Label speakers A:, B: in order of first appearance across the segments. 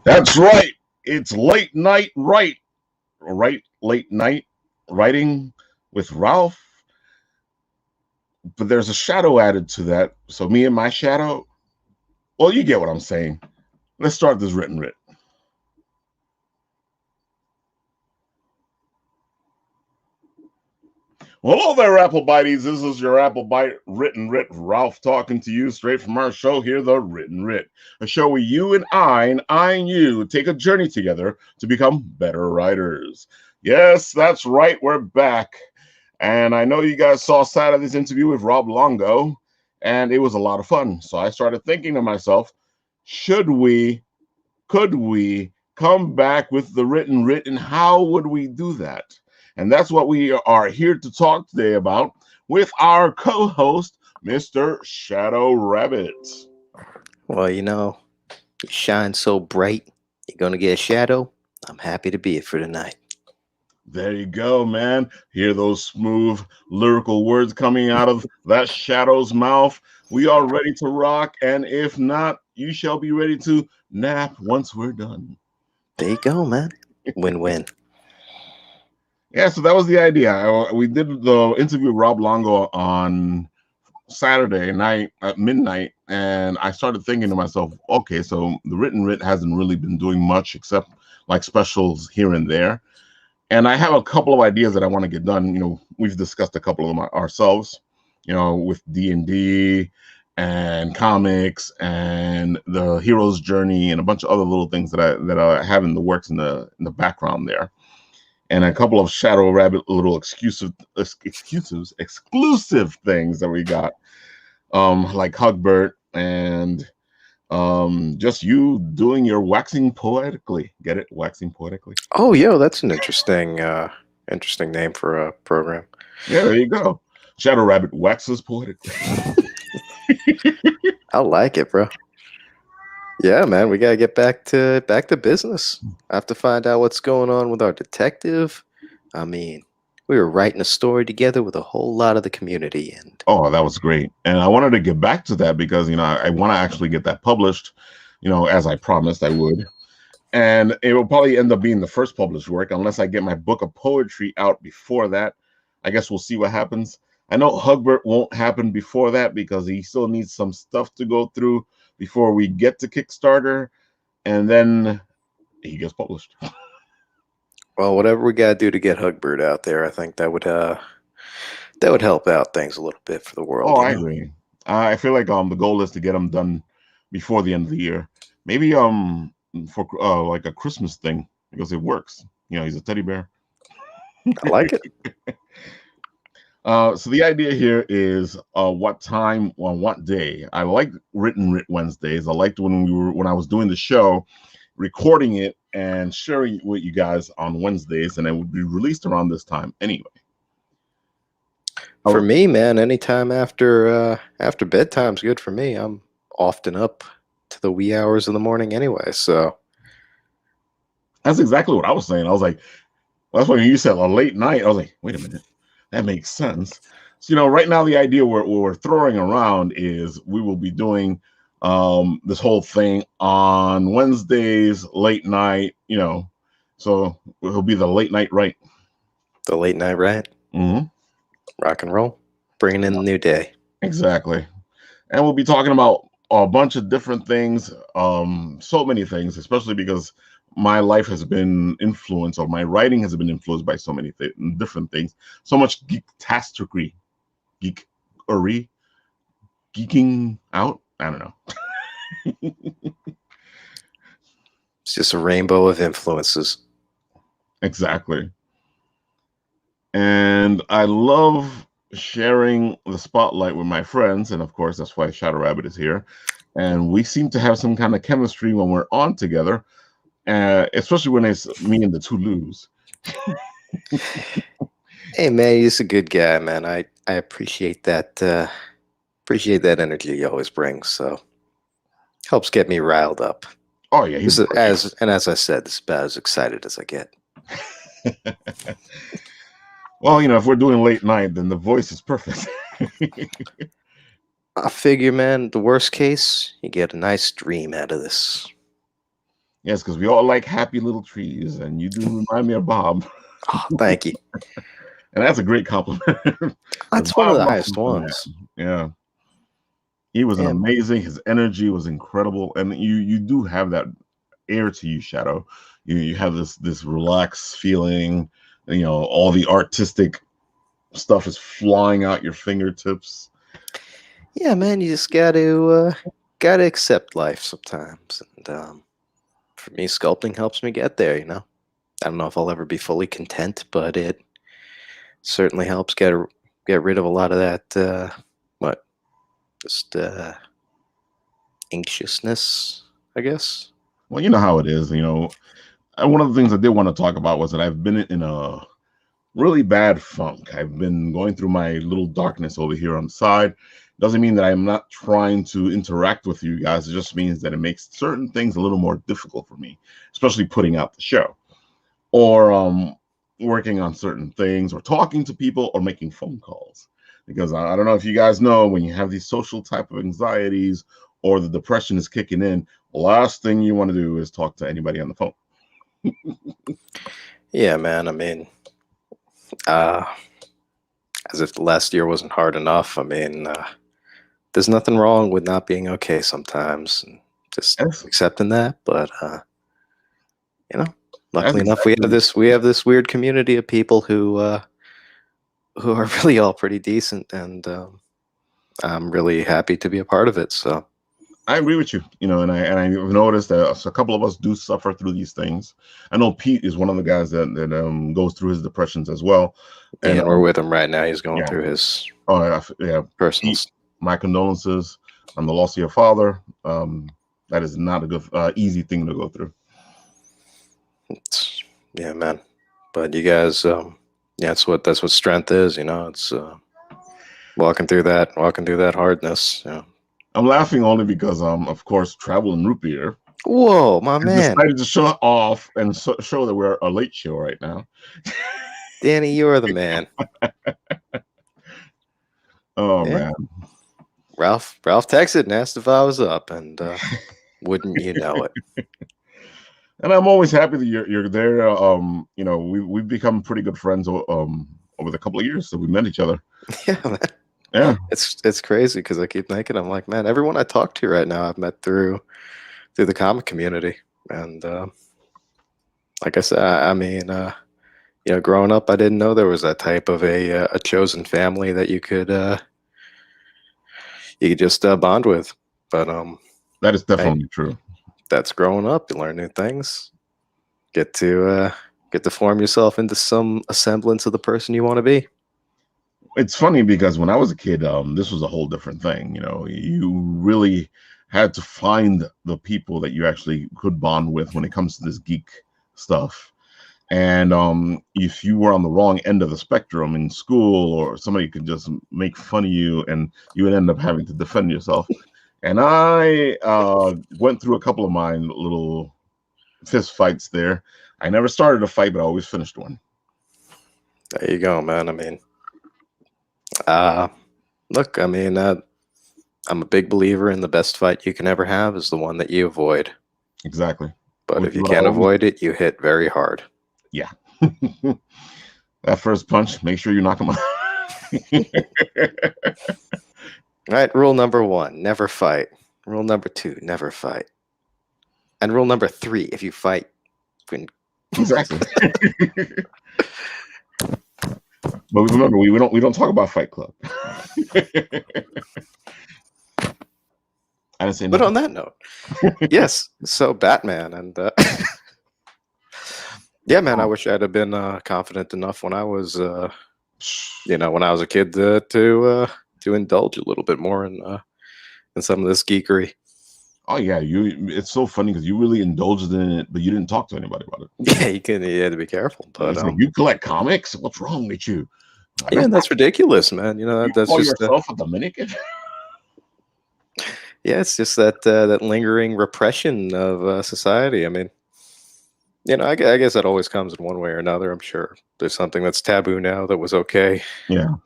A: That's right. It's late night late night writing with Ralph. But there's a shadow added to that. So me and my shadow. Well, you get what I'm saying. Let's start this written writ. Well, hello there, Apple Bites. This is your Apple Bite Written Writ Ralph talking to you straight from our show here, The Written Writ, a show where you and I and you take a journey together to become better writers. Yes, that's right, we're back. And I know you guys saw Saturday's interview with Rob Longo, and it was a lot of fun. So I started thinking to myself, could we come back with the written writ, and how would we do that? And that's what we are here to talk today about with our co-host, Mr. ShadowRabbit.
B: Well, you shine so bright, you're going to get a shadow. I'm happy to be here for tonight.
A: There you go, man. Hear those smooth lyrical words coming out of that shadow's mouth. We are ready to rock, and if not, you shall be ready to nap once we're done.
B: There you go, man. Win-win.
A: Yeah, so that was the idea. We did the interview with Rob Longo on Saturday night at midnight, and I started thinking to myself, okay, so the written writ hasn't really been doing much except like specials here and there. And I have a couple of ideas that I want to get done. We've discussed a couple of them ourselves, with D&D and comics and the hero's journey and a bunch of other little things that I have in the works in the background there. And a couple of ShadowRabbit little exclusive things that we got, like Hugbert and just you doing your waxing poetically. Get it? Waxing poetically.
B: Oh, yo, that's an interesting name for a program.
A: Yeah, there you go. ShadowRabbit waxes poetically.
B: I like it, bro. Yeah, man, we gotta get back to business. I have to find out what's going on with our detective. I mean, we were writing a story together with a whole lot of the community, and
A: that was great. And I wanted to get back to that because I want to actually get that published, as I promised I would. And it will probably end up being the first published work unless I get my book of poetry out before that. I guess we'll see what happens. I know Hugbert won't happen before that because he still needs some stuff to go through before we get to Kickstarter, and then he gets published.
B: Well, whatever we gotta do to get Hugbert out there, I think that would help out things a little bit for the world.
A: Oh, I agree. I feel like the goal is to get him done before the end of the year. Maybe for like a Christmas thing because it works. He's a teddy bear.
B: I like it.
A: So the idea here is what time on what day. I like written writ Wednesdays. I liked when I was doing the show, recording it and sharing it with you guys on Wednesdays, and it would be released around this time anyway.
B: For me, man, anytime after bedtime's good for me. I'm often up to the wee hours of the morning anyway, so
A: that's exactly what I was saying. I was like, that's when you said a late night. I was like, wait a minute. That makes sense. So, right now the idea we're throwing around is we will be doing this whole thing on Wednesdays, late night, so it'll be the late night right.
B: The late night right?
A: Mm-hmm.
B: Rock and roll. Bringing in the new day.
A: Exactly. And we'll be talking about a bunch of different things, so many things, especially because my life has been influenced, or my writing has been influenced by so many different things. So much geeking out. I don't know.
B: It's just a rainbow of influences.
A: Exactly. And I love sharing the spotlight with my friends, and of course that's why ShadowRabbit is here. And we seem to have some kind of chemistry when we're on together. Especially when it's me and the Toulouse.
B: Hey man, he's a good guy, man. I appreciate that energy he always brings. So helps get me riled up.
A: Oh yeah,
B: as I said, this is about as excited as I get.
A: Well, if we're doing late night, then the voice is perfect.
B: I figure, man, the worst case, you get a nice dream out of this.
A: Yes, because we all like happy little trees, and you do remind me of Bob.
B: Oh, thank you.
A: And that's a great compliment. 'Cause
B: That's one of
A: Bob
B: the
A: was
B: highest
A: something, man.
B: ones.
A: Yeah, he was an
B: Yeah,
A: amazing. His energy was incredible, and you do have that air to you, Shadow. You have this relaxed feeling. All the artistic stuff is flying out your fingertips.
B: yeah, man. You just gotta accept life sometimes, and for me, sculpting helps me get there. I don't know if I'll ever be fully content, but it certainly helps get rid of a lot of that what just anxiousness, I guess.
A: Well, you know how it is. And one of the things I did want to talk about was that I've been in a really bad funk. I've been going through my little darkness over here on the side. Doesn't mean that I'm not trying to interact with you guys. It just means that it makes certain things a little more difficult for me, especially putting out the show or working on certain things or talking to people or making phone calls. Because I don't know if you guys know, when you have these social type of anxieties or the depression is kicking in, the last thing you want to do is talk to anybody on the phone.
B: Yeah, man. I mean, uh, as if the last year wasn't hard enough. I mean, there's nothing wrong with not being okay sometimes, and just
A: That's,
B: accepting that. But you know,
A: that's
B: luckily enough,
A: exactly.
B: we have this weird community of people who are really all pretty decent, and I'm really happy to be a part of it. So
A: I agree with you. And I've noticed that a couple of us do suffer through these things. I know Pete is one of the guys that goes through his depressions as well.
B: yeah,
A: And
B: and we're with him right now. He's going
A: yeah,
B: through his
A: oh yeah,
B: personal.
A: Pete, my condolences on the loss of your father. That is not a good, easy thing to go through.
B: Yeah, man. But you guys, yeah, that's what strength is. It's walking through that hardness.
A: I'm laughing only because, of course, Travel and Root Beer
B: Whoa, my
A: has
B: man,
A: decided to show off and show that we're a late show right now.
B: Danny, you are the man.
A: Oh
B: Yeah,
A: man.
B: Ralph texted and asked if I was up, and wouldn't you know it?
A: And I'm always happy that you're there. We've become pretty good friends over the couple of years that we met each other.
B: Yeah, man.
A: Yeah,
B: It's crazy because I keep thinking, I'm like, man, everyone I talk to right now I've met through the comic community, and like I said, I mean, growing up, I didn't know there was that type of a chosen family that you could just bond with. But
A: that is
B: hey,
A: definitely true.
B: that's growing up. You learn new things. Get to form yourself into a semblance of the person you want to be.
A: It's funny because when I was a kid, this was a whole different thing. You really had to find the people that you actually could bond with when it comes to this geek stuff. And if you were on the wrong end of the spectrum in school, or somebody could just make fun of you, and you would end up having to defend yourself. And I went through a couple of my little fist fights there. I never started a fight, but I always finished one.
B: There you go, man. I mean, look, I mean, I'm a big believer in the best fight you can ever have is the one that you avoid.
A: Exactly.
B: But
A: Which
B: if
A: is
B: you
A: what I
B: can't
A: always,
B: avoid it, you hit very hard.
A: yeah. That first punch, make sure you knock him out.
B: All right, rule number 1, never fight. Rule number 2, never fight. And rule number 3, if you fight,
A: Exactly. But remember, we don't talk about Fight Club. I didn't say
B: But
A: nothing.
B: on that note, yes. So Batman and yeah, man. I wish I'd have been confident enough when I was, when I was a kid to indulge a little bit more in some of this geekery.
A: Oh yeah, it's so funny because you really indulged in it, but you didn't talk to anybody about it.
B: Yeah, you had to be careful. But
A: It's like, you collect comics? What's wrong with you?
B: yeah, and that's ridiculous, man.
A: You
B: That's
A: call
B: just
A: yourself a Dominican?
B: yeah, it's just that lingering repression of society. I mean, I guess that always comes in one way or another. I'm sure there's something that's taboo now that was okay.
A: Yeah.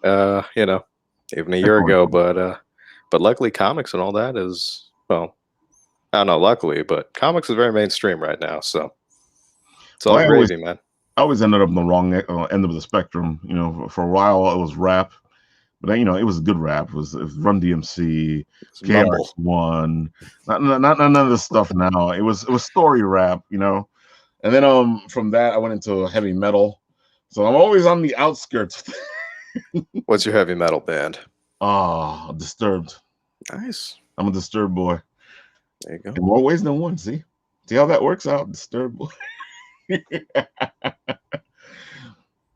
B: Even a year ago. But luckily, comics and all that is, well, I don't know, luckily, but comics is very mainstream right now, so it's all
A: Well,
B: gravy, man.
A: I always ended up on the wrong end of the spectrum. You know, for a while it was rap, but then, you know, it was good rap. It was Run DMC,
B: It's mumble.
A: KRS-One, not none of this stuff. Now it was story rap, you know. And then from that I went into heavy metal. So I'm always on the outskirts.
B: What's your heavy metal band?
A: Disturbed.
B: Nice.
A: I'm a Disturbed boy.
B: There you go.
A: In more ways than one. See how that works out. Disturbed boy.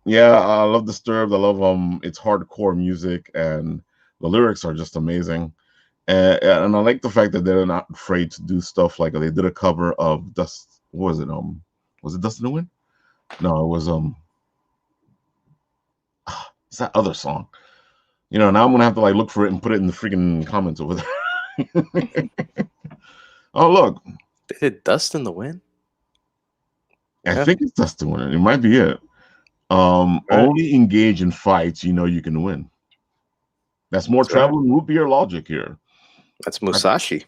A: Yeah, I love Disturbed. I love it's hardcore music and the lyrics are just amazing. And I like the fact that they're not afraid to do stuff like they did a cover of Dust. What was it? Was it Dust in the Wind? No, it was it's that other song. You know, now I'm gonna have to like look for it and put it in the freaking comments over there. Oh look,
B: They did Dust in the Wind?
A: I
B: Yeah.
A: think it's Dust in the Wind. It might be it.
B: Right.
A: Only engage in fights you know you can win. That's more
B: That's right.
A: travel and root beer logic here.
B: That's Musashi.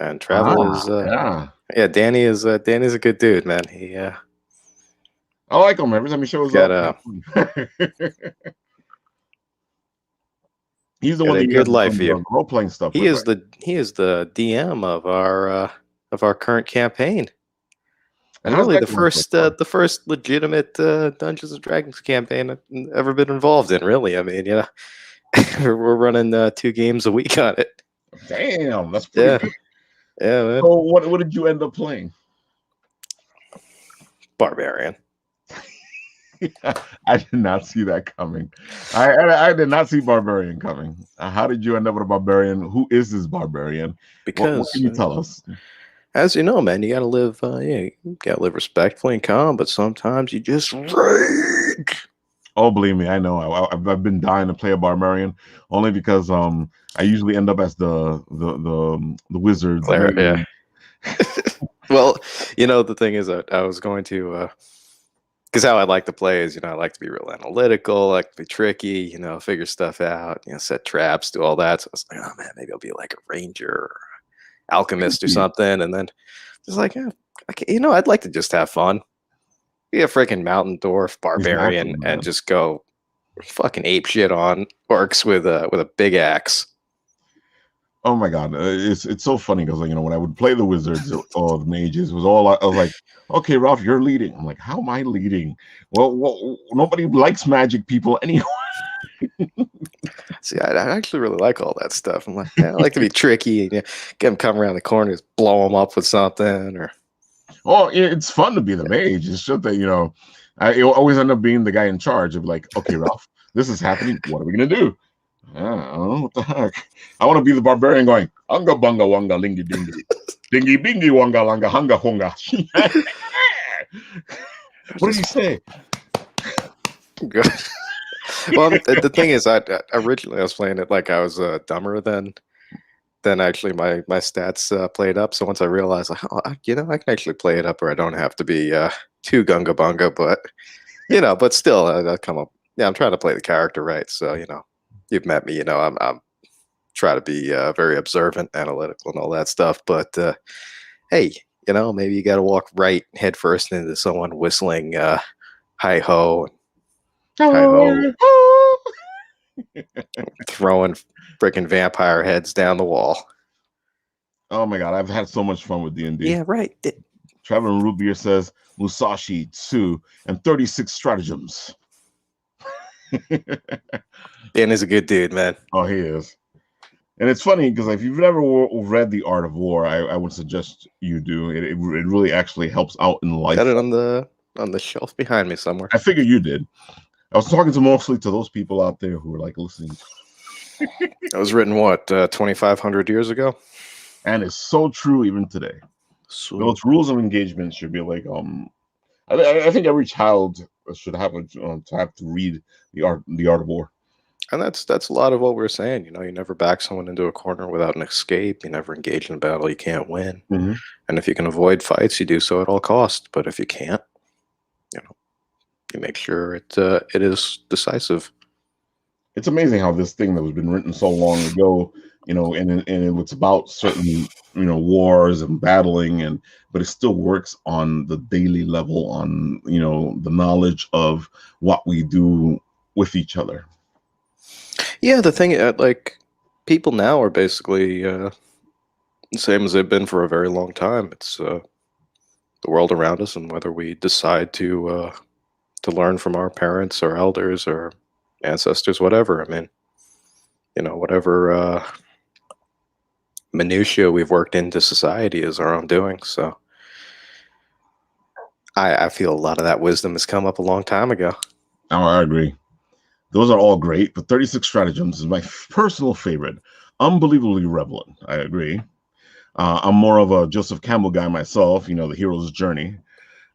B: And travel is
A: yeah.
B: Danny's a good dude, man. He
A: I like him every time he shows
B: got
A: up. He's the
B: got
A: one
B: a
A: that
B: good life
A: does
B: here.
A: the role playing stuff.
B: He is the DM of our current campaign. And really the first legitimate Dungeons and Dragons campaign I've ever been involved in, really. I mean, you know, we're running 2 games a week on it.
A: Damn, that's pretty good.
B: Yeah, man.
A: So what did you end up playing?
B: Barbarian.
A: I did not see that coming. I did not see Barbarian coming. How did you end up with a Barbarian? Who is this Barbarian?
B: Because
A: what can you tell us?
B: As you know, man, you gotta live. You gotta live respectfully and calm, but sometimes you just rage.
A: Oh, believe me, I know. I've been dying to play a Barbarian only because I usually end up as the wizards.
B: Yeah. Well, you know, the thing is that I was going to, because how I like to play is, you know, I like to be real analytical, I like to be tricky, you know, figure stuff out, you know, set traps, do all that. So I was like, oh man, maybe I'll be like a ranger or alchemist or something. And then just like, yeah, you know, I'd like to just have fun. Be a freaking mountain dwarf barbarian
A: Exactly,
B: and just go fucking ape shit on orcs with a big axe.
A: Oh my god, it's so funny because, like, you know, when I would play the wizards or the mages, it was all I was like, okay, Ralph, you're leading. I'm like, how am I leading? Well, nobody likes magic people anyway.
B: See, I actually really like all that stuff. I'm like, yeah, I like to be tricky and get them come around the corner, just blow them up with something. Or
A: Oh, it's fun to be the mage. It's just that, you know, I always end up being the guy in charge of like, okay, Ralph, this is happening. What are we gonna do? I don't know what the heck. I want to be the barbarian going, unga bunga wanga lingy dingy. Dingy bingy wanga langa hunga hunga. What did you say?
B: Good. Well, the thing is, I originally I was playing it like I was dumber than actually my stats played up. So once I realized, like, oh, you know, I can actually play it up, or I don't have to be too gunga bunga. But you know, but still, I come up. Yeah, I'm trying to play the character right. So you know, you've met me. You know, I'm try to be very observant, analytical, and all that stuff. But hey, you know, maybe you got to walk right head first into someone whistling "Hi Ho." Hi-ho. Throwing freaking vampire heads down the wall.
A: Oh my god, I've had so much fun with D&D.
B: Yeah, right.
A: Traveling Root Beer says Musashi 2 and 36 stratagems.
B: Dan is a good dude, man.
A: Oh, he is. And it's funny because if you've never read The Art of War, I would suggest you do. It really actually helps out in life.
B: Got it on the shelf behind me somewhere.
A: I figure you did. I was talking mostly to those people out there who were like listening.
B: That was written what 2,500 years ago,
A: and it's so true even today. So those rules of engagement should be like I think every child should have to read the art of war.
B: And that's a lot of what we're saying. You know, you never back someone into a corner without an escape. You never engage in a battle you can't win.
A: Mm-hmm.
B: And if you can avoid fights, you do so at all costs. But if you can't, you know, you make sure it is decisive.
A: It's amazing how this thing that was been written so long ago and it's about certain wars and battling, but it still works on the daily level, on the knowledge of what we do with each other.
B: Yeah, the thing, like, people now are basically the same as they've been for a very long time. It's the world around us, and whether we decide to learn from our parents or elders or ancestors, whatever. I mean, whatever minutia we've worked into society is our own doing. So I feel a lot of that wisdom has come up a long time ago.
A: Now, I agree. Those are all great, but 36 Stratagems is my personal favorite. Unbelievably relevant. I agree. I'm more of a Joseph Campbell guy myself, the hero's journey.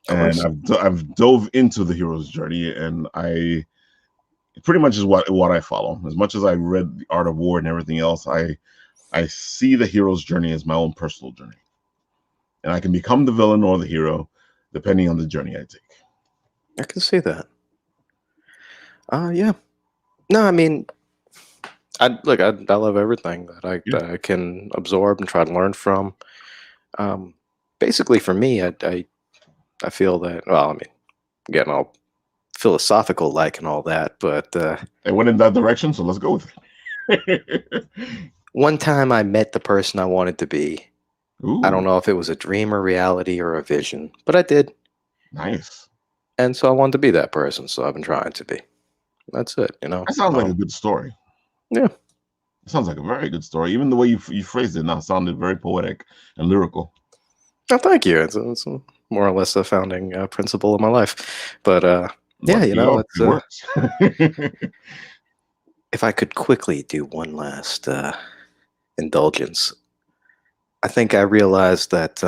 A: And I've dove into the hero's journey, and I pretty much is what I follow. As much as I read The Art of War and everything else, I see the hero's journey as my own personal journey. And I can become the villain or the hero depending on the journey I take.
B: I can see that. Yeah. No, I mean, I love everything that I can absorb and try to learn from. Basically, for me, I feel that. Well, I mean, getting all philosophical like and all that, but
A: It went in that direction, so let's go with it.
B: One time I met the person I wanted to be.
A: Ooh,
B: I don't know if it was a dream or reality or a vision, but I did.
A: nice.
B: And so I wanted to be that person, so I've been trying to be. That's it,
A: That sounds like a good story.
B: Yeah.
A: It sounds like a very good story. Even the way you phrased it now sounded very poetic and lyrical.
B: Oh, thank you. It's more or less a founding principle of my life. But yeah,
A: it works.
B: If I could quickly do one last indulgence, I think I realized that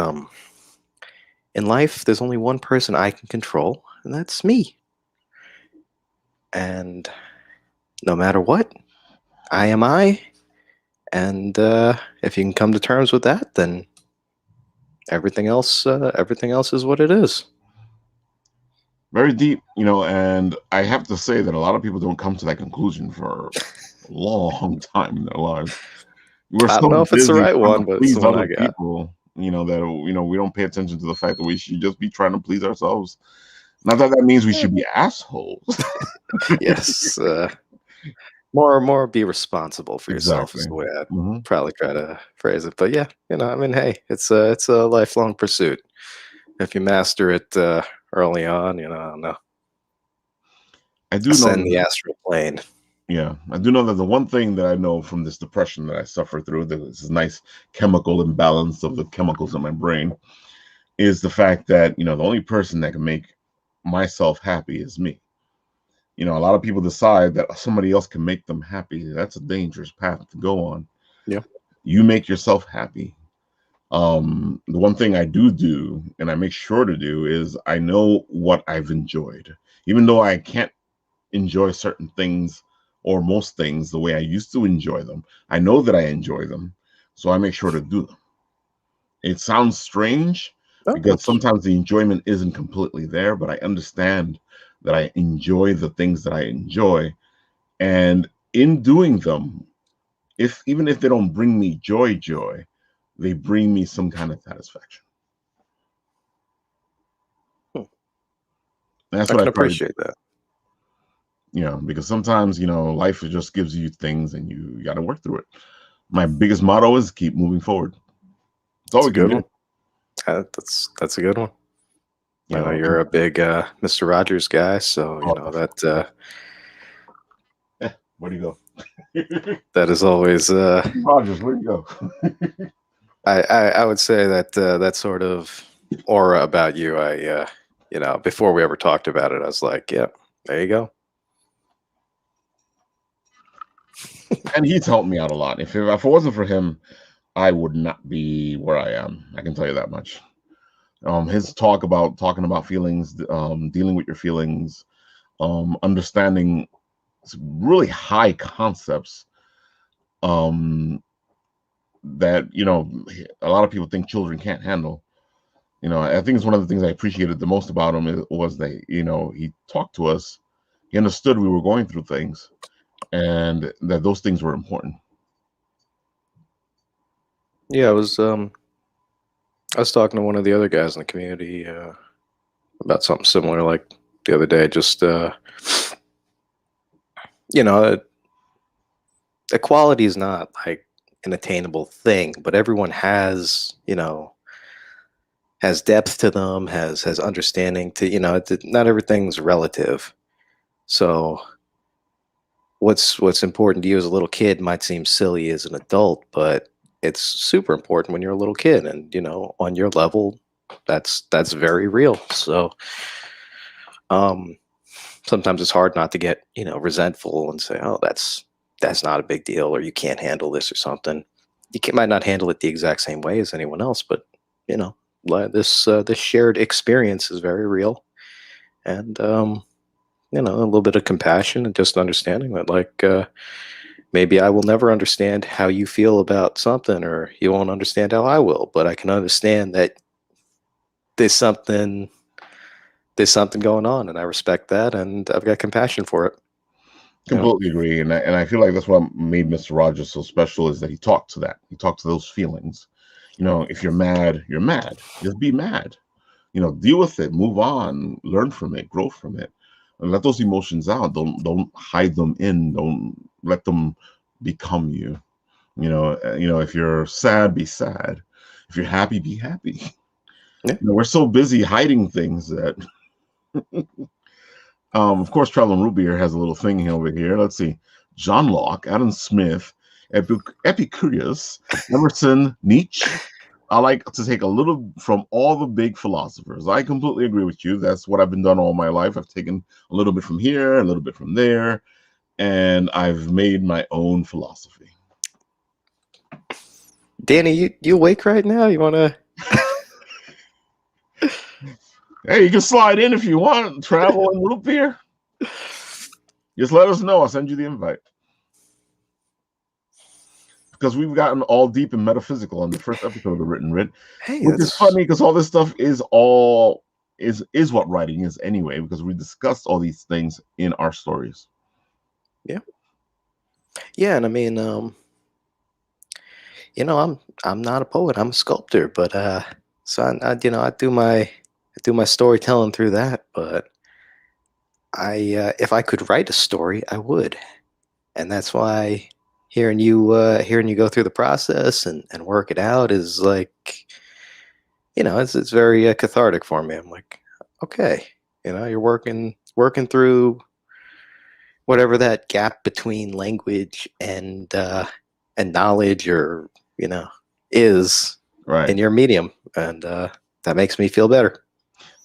B: in life, there's only one person I can control, and that's me. And no matter what, I am I. And if you can come to terms with that, then everything else is what it is.
A: Very deep, and I have to say that a lot of people don't come to that conclusion for a long time in their lives. We're
B: I don't know if it's the right one, but it's
A: please
B: the one
A: other
B: I got.
A: people, that we don't pay attention to the fact that we should just be trying to please ourselves. Not that means we should be assholes.
B: Yes, more be responsible for yourself is
A: Exactly.
B: the way I'd
A: Mhm.
B: probably try to phrase it. But yeah, I mean, hey, it's a lifelong pursuit. If you master it early on, I don't know,
A: I do know
B: ascend the
A: that,
B: astral plane.
A: yeah, I do know that the one thing that I know from this depression that I suffer through, this nice chemical imbalance of the chemicals in my brain, is the fact that, the only person that can make myself happy is me. A lot of people decide that somebody else can make them happy. That's a dangerous path to go on.
B: Yeah.
A: You make yourself happy. The one thing I do, and I make sure to do, is I know what I've enjoyed. Even though I can't enjoy certain things or most things the way I used to enjoy them, I know that I enjoy them. So I make sure to do them. It sounds strange
B: Oh,
A: because sometimes the enjoyment isn't completely there, but I understand that I enjoy the things that I enjoy. And in doing them, even if they don't bring me joy, they bring me some kind of satisfaction. That's
B: I
A: what I
B: can
A: try to do.
B: appreciate that.
A: Because sometimes, life just gives you things and you got to work through it. My biggest motto is keep moving forward. That's all
B: That's
A: we
B: a
A: can
B: good
A: do.
B: one. That's a good one.
A: You
B: I know
A: know,
B: you're a big Mr. Rogers guy, so that
A: where do you go?
B: that is always
A: Rogers, where do you go?
B: I would say that that sort of aura about you, before we ever talked about it, I was like, yeah, there you go.
A: And he's helped me out a lot. If it wasn't for him, I would not be where I am. I can tell you that much. His talking about feelings, dealing with your feelings, understanding really high concepts, that a lot of people think children can't handle. I think it's one of the things I appreciated the most about him was that he talked to us, he understood we were going through things, and that those things were important.
B: Yeah, I was talking to one of the other guys in the community about something similar, like the other day. Just you know, equality is not like an attainable thing, but everyone has, has depth to them, has understanding to, not everything's relative. So what's important to you as a little kid might seem silly as an adult, but it's super important when you're a little kid, and on your level, that's very real. So um sometimes it's hard not to get, resentful and say, oh, that's not a big deal, or you can't handle this or something. Might not handle it the exact same way as anyone else, but you know this shared experience is very real. And a little bit of compassion and just understanding that, like, maybe I will never understand how you feel about something, or you won't understand how I will, but I can understand that there's something there's something going on, and I respect that, and I've got compassion for it.
A: Completely agree, and I feel like that's what made Mr. Rogers so special is that he talked to that. He talked to those feelings. If you're mad, you're mad. Just be mad. Deal with it, move on, learn from it, grow from it, and let those emotions out. Don't hide them in. Don't let them become you. If you're sad, be sad. If you're happy, be happy.
B: Yeah.
A: We're so busy hiding things that of course, Traveling Root Beer has a little thing over here. Let's see. John Locke, Adam Smith, Epicurus, Emerson, Nietzsche. I like to take a little from all the big philosophers. I completely agree with you. That's what I've been done all my life. I've taken a little bit from here, a little bit from there, and I've made my own philosophy.
B: Danny, you awake right now? You want to?
A: Hey, you can slide in if you want. Traveling Root Beer. Just let us know. I'll send you the invite. Because we've gotten all deep and metaphysical on the first episode of the Written Writ,
B: Hey,
A: which is funny because all this stuff is what writing is anyway. Because we discussed all these things in our stories.
B: Yeah. Yeah, and I mean, I'm not a poet. I'm a sculptor, but so I do my storytelling through that. But if I could write a story, I would, and that's why hearing you go through the process and work it out is like, it's very cathartic for me. I'm like, okay, you're working through whatever that gap between language and knowledge, or is
A: Right.
B: in your medium, and that makes me feel better.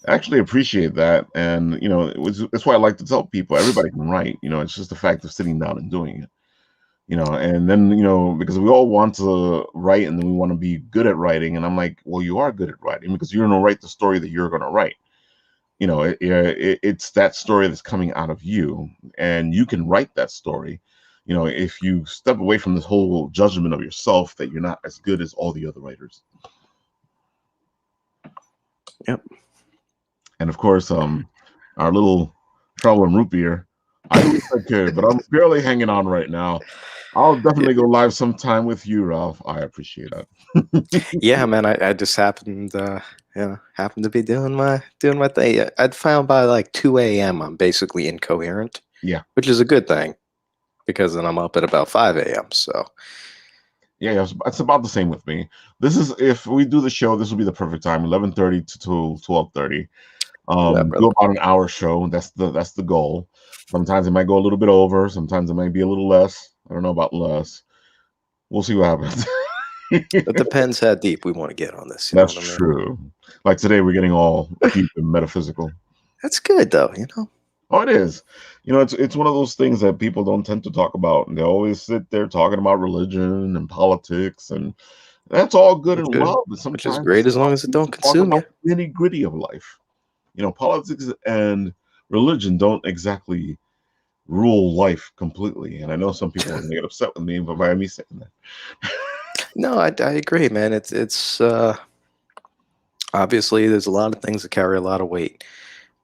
A: I actually appreciate that, and that's why I like to tell people everybody can write. It's just the fact of sitting down and doing it. And then because we all want to write, and then we want to be good at writing, and I'm like, well, you are good at writing because you're going to write the story that you're going to write. It's that story that's coming out of you, and you can write that story. If you step away from this whole judgment of yourself that you're not as good as all the other writers.
B: Yep.
A: And of course, our little Traveling Root Beer, I wish I could, but I'm barely hanging on right now. I'll definitely go live sometime with you, Ralph. I appreciate that.
B: Yeah, man. I just happened to be doing my thing. I'd found by like 2 a.m. I'm basically incoherent.
A: Yeah.
B: Which is a good thing, because then I'm up at about 5 a.m. So
A: yeah, it's about the same with me. This is if we do the show, this will be the perfect time, 11:30 to 12:30. Do about an hour show. That's the goal. Sometimes it might go a little bit over. Sometimes it might be a little less. I don't know about less. We'll see what happens.
B: it depends how deep we want to get on this. You
A: That's
B: know what I mean?
A: true. Like today, we're getting all deep and metaphysical.
B: That's good, though.
A: Oh, it is. It's one of those things that people don't tend to talk about, and they always sit there talking about religion and politics, and that's all good
B: That's
A: and
B: good.
A: well. But
B: Which is
A: sometimes
B: great as long as it
A: we need
B: don't
A: to talk
B: consume
A: about
B: you.
A: the nitty gritty of life. Politics and religion don't exactly rule life completely, and I know some people are going to get upset with me by me saying that.
B: No, I agree, man. It's obviously there's a lot of things that carry a lot of weight,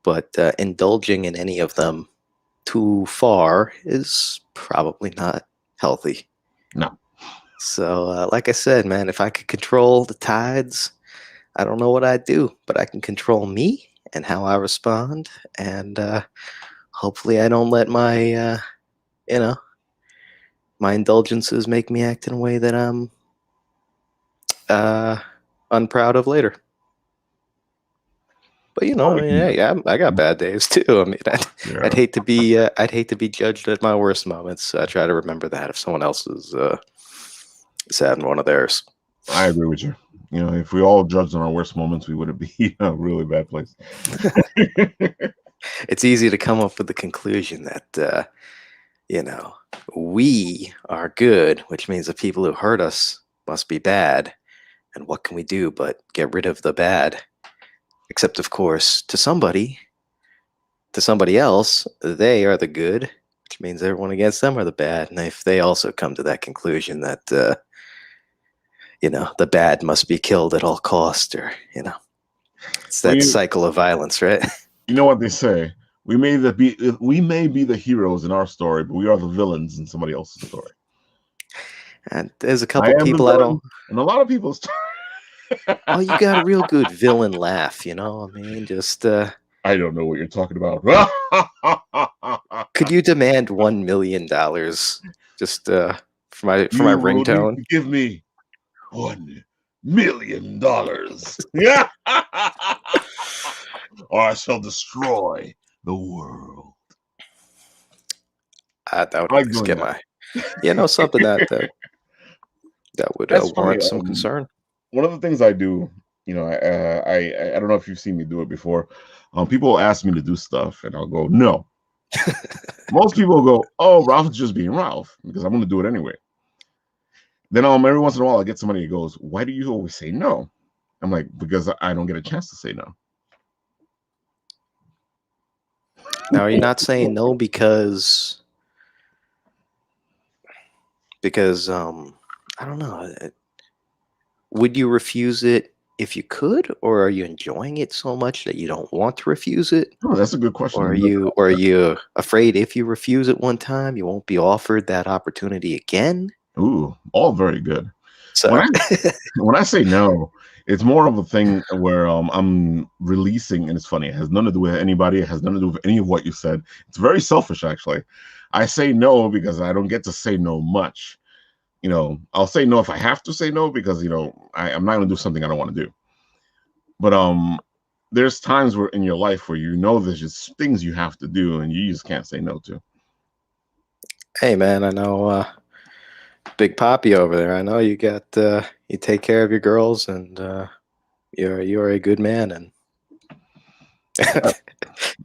B: but indulging in any of them too far is probably not healthy.
A: No.
B: So, like I said, man, if I could control the tides, I don't know what I'd do, but I can control me and how I respond, and hopefully, I don't let my, you know, my indulgences make me act in a way that I'm uh, unproud of later. But
A: Well,
B: I mean, hey, I got bad days too. I mean,
A: yeah,
B: I'd hate to be judged at my worst moments. I try to remember that if someone else is having one of theirs.
A: I agree with you. You know, if we all judged on our worst moments, we would be in a really bad place.
B: It's easy to come up with the conclusion that we are good, which means the people who hurt us must be bad. And what can we do but get rid of the bad? Except, of course, to somebody else, they are the good, which means everyone against them are the bad. And if they also come to that conclusion that, the bad must be killed at all cost, or, it's
A: Well,
B: that cycle of violence, right?
A: you know what they say. We may be the heroes in our story, but we are the villains in somebody else's story.
B: And there's a
A: I
B: couple
A: am the
B: people I
A: villain
B: don't.
A: in a lot of people's story.
B: Oh, you got a real good villain laugh, I mean, just
A: I don't know what you're talking about.
B: could you demand $1 million just for my
A: You will need
B: ringtone?
A: to give me $1 million. Yeah. Or I shall destroy the world.
B: That would
A: I like
B: at least
A: doing
B: get
A: that.
B: my something that would
A: That's funny.
B: warrant some concern.
A: One of the things I do, I don't know if you've seen me do it before. People ask me to do stuff, and I'll go no. Most people go, "Oh, Ralph's just being Ralph," because I'm going to do it anyway. Then every once in a while, I get somebody who goes, "Why do you always say no?" I'm like, "Because I don't get a chance to say no."
B: Now, are you not saying no because I don't know. Would you refuse it if you could, or are you enjoying it so much that you don't want to refuse it?
A: Oh, that's a good
B: Or
A: question.
B: are you afraid if you refuse it one time, you won't be offered that opportunity again?
A: Ooh, all very good. When
B: So,
A: I when I say no, it's more of a thing where I'm releasing, and it's funny. It has nothing to do with anybody. It has nothing to do with any of what you said. It's very selfish, actually. I say no because I don't get to say no much. I'll say no if I have to say no because I'm not going to do something I don't want to do. But there's times where in your life where there's just things you have to do and you just can't say no to.
B: hey man, I know Big Poppy over there. I know you got you take care of your girls, and you're a good man, and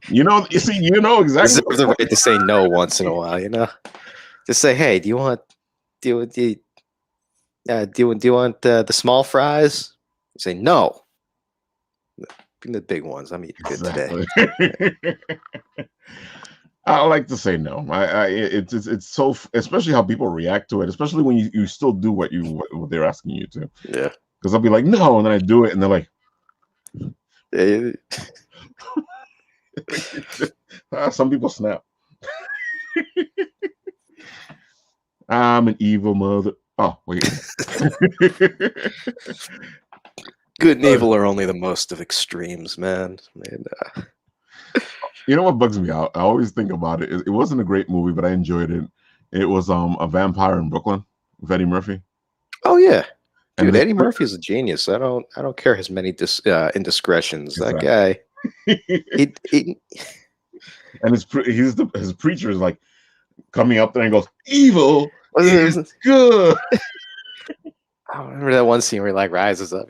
A: You see, exactly.
B: deserve the right to say no once in a while. Just say, hey, do you want the small fries? You say no. Give me the big ones. I'm eating good today.
A: Exactly. I like to say no. It's so, especially how people react to it, especially when you still do what they're asking you to.
B: Yeah.
A: Because I'll be like no, and then I do it, and they're like, some people snap. I'm an evil mother. Oh wait.
B: Good and evil are only the most of extremes, man.
A: You know what bugs me out? I always think about it. It wasn't a great movie, but I enjoyed it. It was a vampire in Brooklyn with Eddie Murphy.
B: Oh yeah,
A: And
B: dude, Eddie Murphy is a genius. I don't care his many indiscretions. That guy,
A: and his preacher is like coming up there and goes, "Evil is good."
B: I remember that one scene where he like rises up.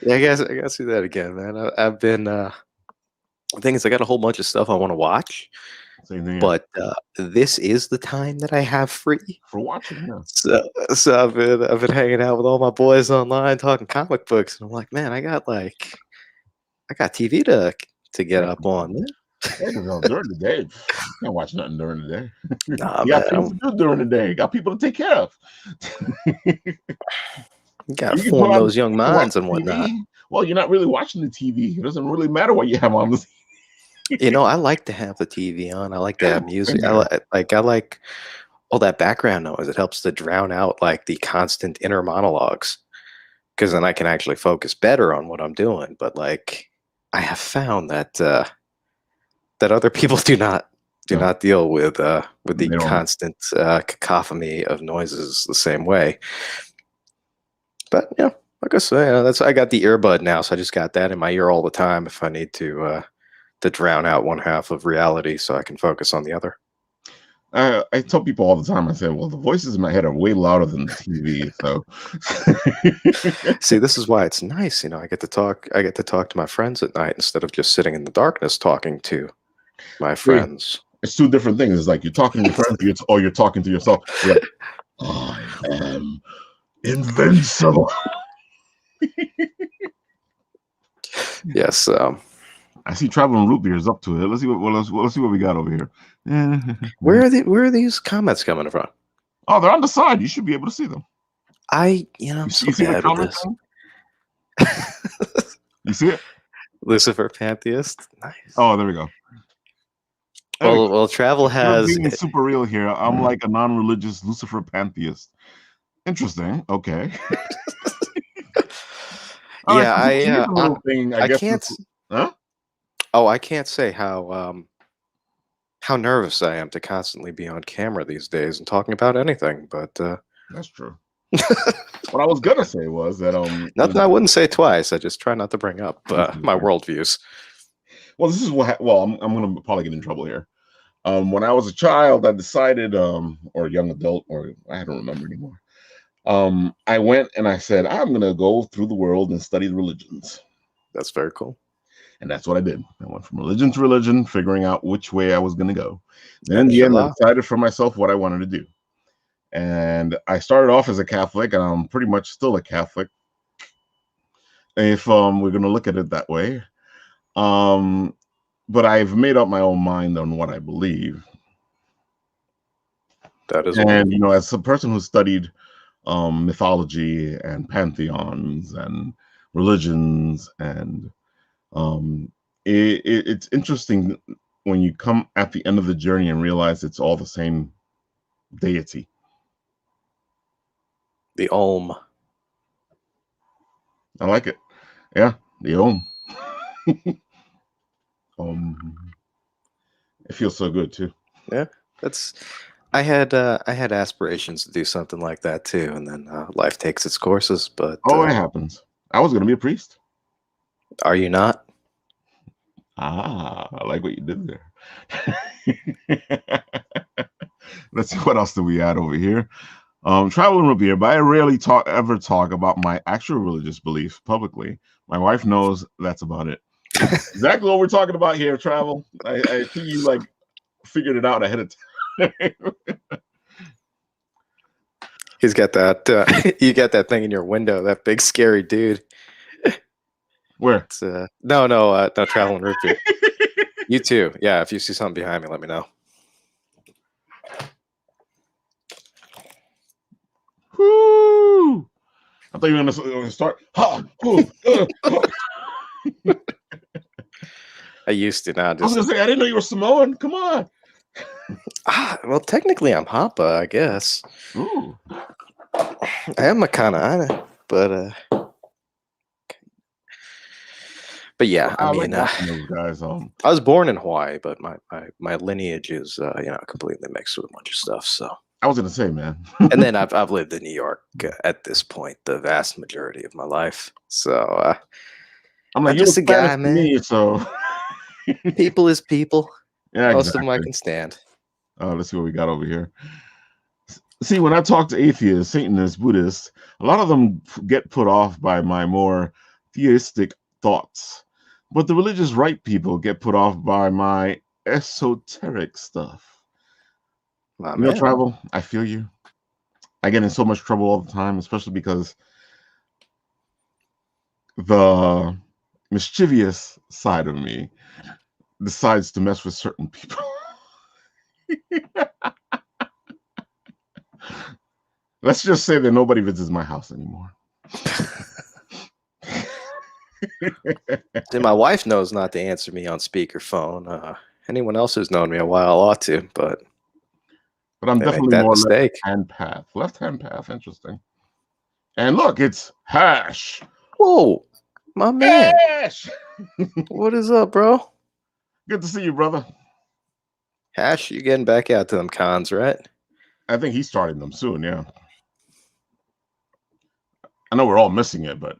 B: Yeah, I gotta see that again, man. I've been. The thing is, I got a whole bunch of stuff I want to watch, but this is the time that I have free
A: for watching. Yeah.
B: So I've been hanging out with all my boys online talking comic books, and I'm like, man, I got TV to get up on. Man.
A: During the day, you can't watch nothing during the day.
B: Nah,
A: you got things to do during the day. You got people to take care of.
B: You gotta form those young minds and whatnot.
A: Well, you're not really watching the TV. It doesn't really matter what you have on the TV.
B: I like to have the TV on. I like to have music. I like All that background noise, it helps to drown out like the constant inner monologues, because then I can actually focus better on what I'm doing. But like, I have found that that other people do
A: No,
B: not deal with the
A: they don't.
B: constant cacophony of noises the same way. But yeah, like I say, that's I got the earbud now, so I just got that in my ear all the time if I need to drown out one half of reality, so I can focus on the other.
A: I tell people all the time. I say, well, the voices in my head are way louder than the TV. So,
B: See, this is why it's nice, I get to talk. I get to talk to my friends at night instead of just sitting in the darkness talking to my
A: see,
B: friends.
A: it's two different things. It's like you're talking to your friends, or you're talking to yourself. You're like, I am invincible.
B: Yes.
A: I see traveling root beer is up to it. Let's see let's see what we got over here.
B: Where are these comments coming from?
A: Oh, they're on the side. You should be able to see them.
B: I'm
A: You
B: so
A: see the
B: bad with
A: comment
B: this.
A: thing? You see it?
B: Lucifer pantheist. Nice.
A: Oh, there we go. There we go.
B: Well, travel
A: You're
B: has.
A: being super real here. I'm like a non-religious Lucifer pantheist. Interesting. Okay. All right.
B: Yeah,
A: So here's a little thing. I guess.
B: can't.
A: Huh?
B: Oh, I can't say how nervous I am to constantly be on camera these days and talking about anything. But
A: That's true. What I was gonna say was that
B: nothing I wouldn't say twice. I just try not to bring up my worldviews.
A: Well, this is what. Well, I'm gonna probably get in trouble here. When I was a child, I decided, or a young adult, or I don't remember anymore. I went and I said, I'm gonna go through the world and study the religions.
B: That's very cool.
A: And that's what I did. I went from religion to religion, figuring out which way I was going to go. Then in the end, I decided for myself what I wanted to do. And I started off as a Catholic, and I'm pretty much still a Catholic, if we're going to look at it that way. But I've made up my own mind on what I believe.
B: That is
A: and
B: wonderful.
A: as a person who studied mythology and pantheons and religions, and it's interesting when you come at the end of the journey and realize it's all the same deity.
B: The Om.
A: I like it. Yeah, the Om. It feels so good too.
B: Yeah, that's. I had aspirations to do something like that too, and then life takes its courses. But
A: it happens. I was going to be a priest.
B: Are you not?
A: I like what you did there. Let's see what else do we add over here. Traveling with beer, but I rarely ever talk about my actual religious beliefs publicly. My wife knows that's about it. Exactly what we're talking about here, travel. I think you like figured it out ahead of time.
B: He's got that. You got that thing in your window. That big scary dude.
A: Where?
B: It's, no traveling root beer. You too. Yeah. If you see something behind me, let me know.
A: Woo! I thought you were going to start.
B: I used to now.
A: I was going to say, I didn't know you were Samoan. Come on.
B: Well, technically, I'm Hapa, I guess.
A: Ooh.
B: I am Makana, but yeah, I mean,
A: like those guys.
B: I was born in Hawaii, but my lineage is completely mixed with a bunch of stuff. So
A: I was going to say, man.
B: And then I've lived in New York at this point the vast majority of my life. So
A: I'm like,
B: just a guy, man.
A: Me, so
B: people is people.
A: Yeah,
B: most of them I can stand.
A: Let's see what we got over here. See, when I talk to atheists, Satanists, Buddhists, a lot of them get put off by my more theistic thoughts. But the religious right people get put off by my esoteric stuff. Travel, I feel you. I get in so much trouble all the time, especially because the mischievous side of me decides to mess with certain people. Let's just say that nobody visits my house anymore.
B: My wife knows not to answer me on speakerphone. Anyone else who's known me a while ought to, but
A: But I'm
B: They make
A: definitely
B: that
A: more
B: mistake.
A: left-hand path. Left-hand path, interesting. And look, it's Hash.
B: Whoa, my man.
A: Hash!
B: What is up, bro?
A: Good to see you, brother.
B: Hash, you getting back out to them cons, right?
A: I think he's starting them soon, yeah. I know we're all missing it, but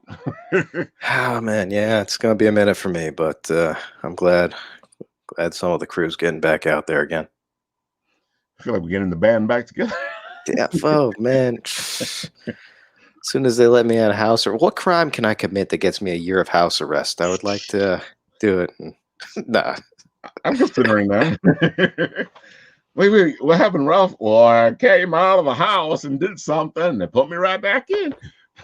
B: Oh man, yeah, it's gonna be a minute for me, but I'm glad some of the crew's getting back out there again.
A: I feel like we're getting the band back together.
B: Yeah, oh man. As soon as they let me out of house, or what crime can I commit that gets me a year of house arrest? I would like to do it. Nah.
A: I'm considering that. Wait, what happened, Ralph? Well, I came out of the house and did something, and they put me right back in.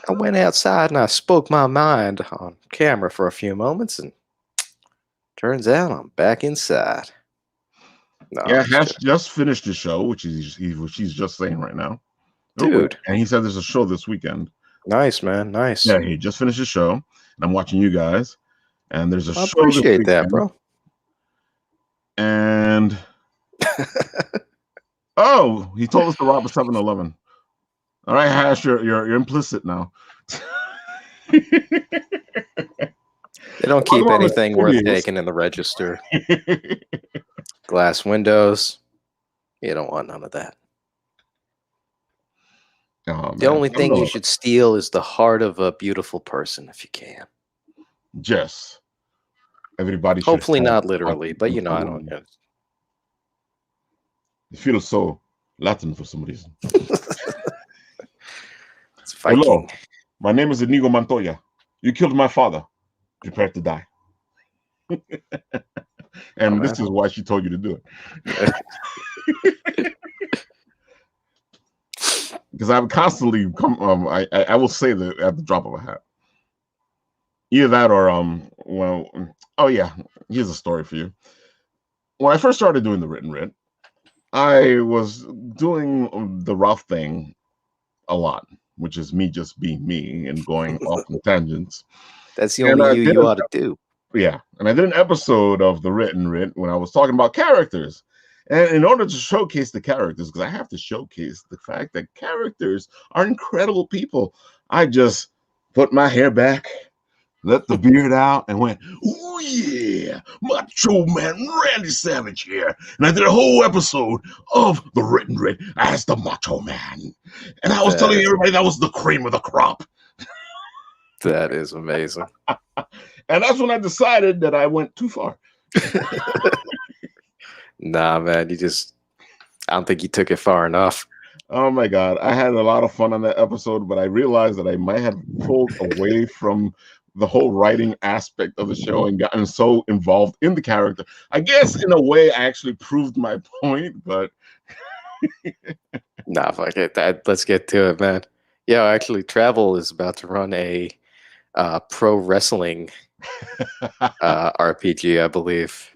B: I went outside and I spoke my mind on camera for a few moments, and turns out I'm back inside. No,
A: Yeah,
B: I'm just
A: Hash
B: joking.
A: just finished the show, which she's just saying right now.
B: Dude,
A: And he said there's a show this weekend.
B: nice, man, nice.
A: Yeah, he just finished the show, and I'm watching you guys. And there's a
B: I
A: show this
B: appreciate that,
A: weekend.
B: bro.
A: And oh, he told us to rob a 7-Eleven. All right, Hash, you're implicit now.
B: They don't keep anything worth taking in the register. Glass windows. You don't want none of that.
A: Oh,
B: The only thing you should steal is the heart of a beautiful person, if you can.
A: Jess. Everybody should.
B: Hopefully not literally, but you know, I don't.
A: It feels so Latin for some reason.
B: It's Viking.
A: Hello, my name is Inigo Montoya. You killed my father. Prepare to die. And this is why she told you to do it. Because I would constantly come. I will say that at the drop of a hat. Either that or well, oh yeah, here's a story for you. When I first started doing the Written Writ, I was doing the Ralf thing a lot, which is me just being me and going off on tangents.
B: That's the only you ought to do.
A: Yeah, and I did an episode of the Written Writ when I was talking about characters. And in order to showcase the characters, because I have to showcase the fact that characters are incredible people, I just put my hair back, let the beard out, and went, oh yeah, Macho Man Randy Savage here. And I did a whole episode of the Written Writ as the Macho Man. And I was telling everybody that was the cream of the crop.
B: That is amazing.
A: And that's when I decided that I went too far.
B: Nah, man, I don't think you took it far enough.
A: Oh my God. I had a lot of fun on that episode, but I realized that I might have pulled away from the whole writing aspect of the show and gotten so involved in the character. I guess in a way I actually proved my point, but
B: nah, fuck it. Let's get to it, man. Yeah, actually, Travel is about to run a pro wrestling RPG, I believe.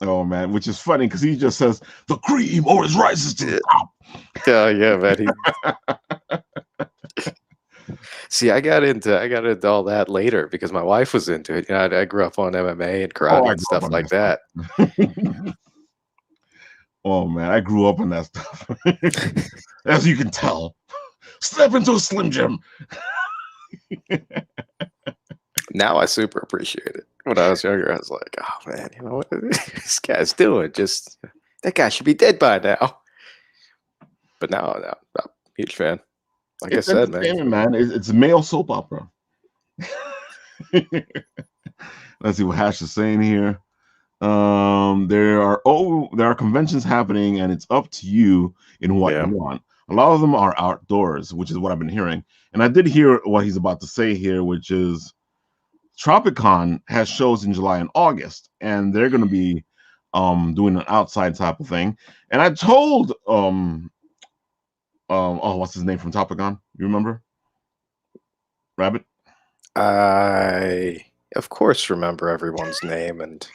A: Oh man, which is funny because he just says the cream always rises to the top.
B: Oh yeah, man. See, I got into all that later because my wife was into it. You know, I grew up on MMA and karate and stuff like that.
A: Oh man, I grew up on that stuff. As you can tell. Step into a Slim Jim.
B: Now I super appreciate it. When I was younger, I was like, oh man, you know what this guy's doing? Just that guy should be dead by now. But now I'm a huge fan. Like
A: It's
B: I said, man.
A: It's a male soap opera. Let's see what Hash is saying here. There are conventions happening, and it's up to you in what you want. A lot of them are outdoors, which is what I've been hearing. And I did hear what he's about to say here, which is Tropicon has shows in July and August, and they're going to be doing an outside type of thing. And I told what's his name from Topicon? You remember? Rabbit?
B: I of course remember everyone's name and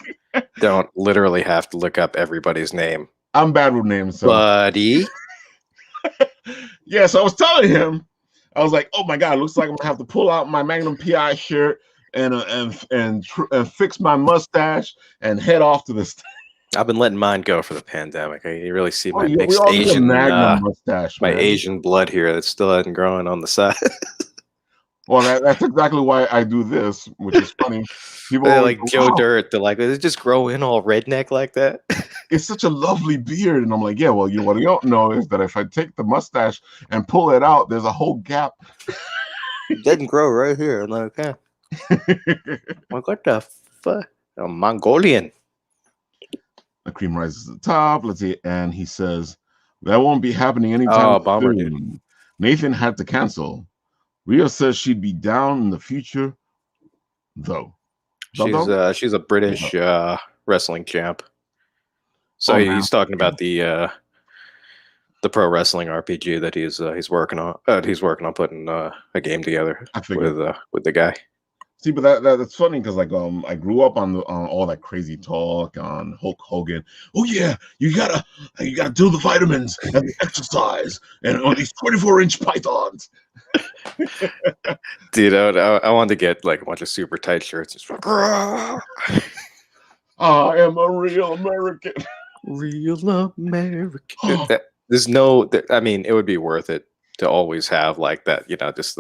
B: don't literally have to look up everybody's name.
A: I'm bad with names, so.
B: Buddy.
A: Yeah, so I was telling him, I was like, oh my God, it looks like I'm gonna have to pull out my Magnum PI shirt and fix my mustache and head off to this.
B: I've been letting mine go for the pandemic. You really see
A: Oh,
B: my
A: yeah, we
B: mixed
A: all need a
B: Asian,
A: Magnum mustache,
B: my
A: man.
B: Asian blood here that still hasn't grown on the side.
A: Well, that's exactly why I do this, which is funny. People
B: They're
A: always
B: like
A: go,
B: Joe
A: "Wow,
B: Dirt. They're like, does it just grow in all redneck like that?
A: it's such a lovely beard," and I'm like, "Yeah, well, what you don't know is that if I take the mustache and pull it out, there's a whole gap."
B: It doesn't grow right here. I'm like, yeah. Like, what the fuck? I'm Mongolian.
A: The cream rises to the top. Let's see, and he says that won't be happening anytime
B: Oh, bummer, dude.
A: soon. Nathan had to cancel. Ria says she'd be down in the future, though.
B: She's a British wrestling champ. So
A: Oh,
B: he's talking about the pro wrestling RPG that he's working on. He's working on putting a game together
A: I figured.
B: with the guy.
A: See, but that's funny because I grew up on all that crazy talk on Hulk Hogan. Oh yeah, you gotta do the vitamins and the exercise and on these 24-inch pythons.
B: Dude, I wanted to get like a bunch of super tight shirts. Just like,
A: I am a real American.
B: Real American. I mean, it would be worth it to always have like that, just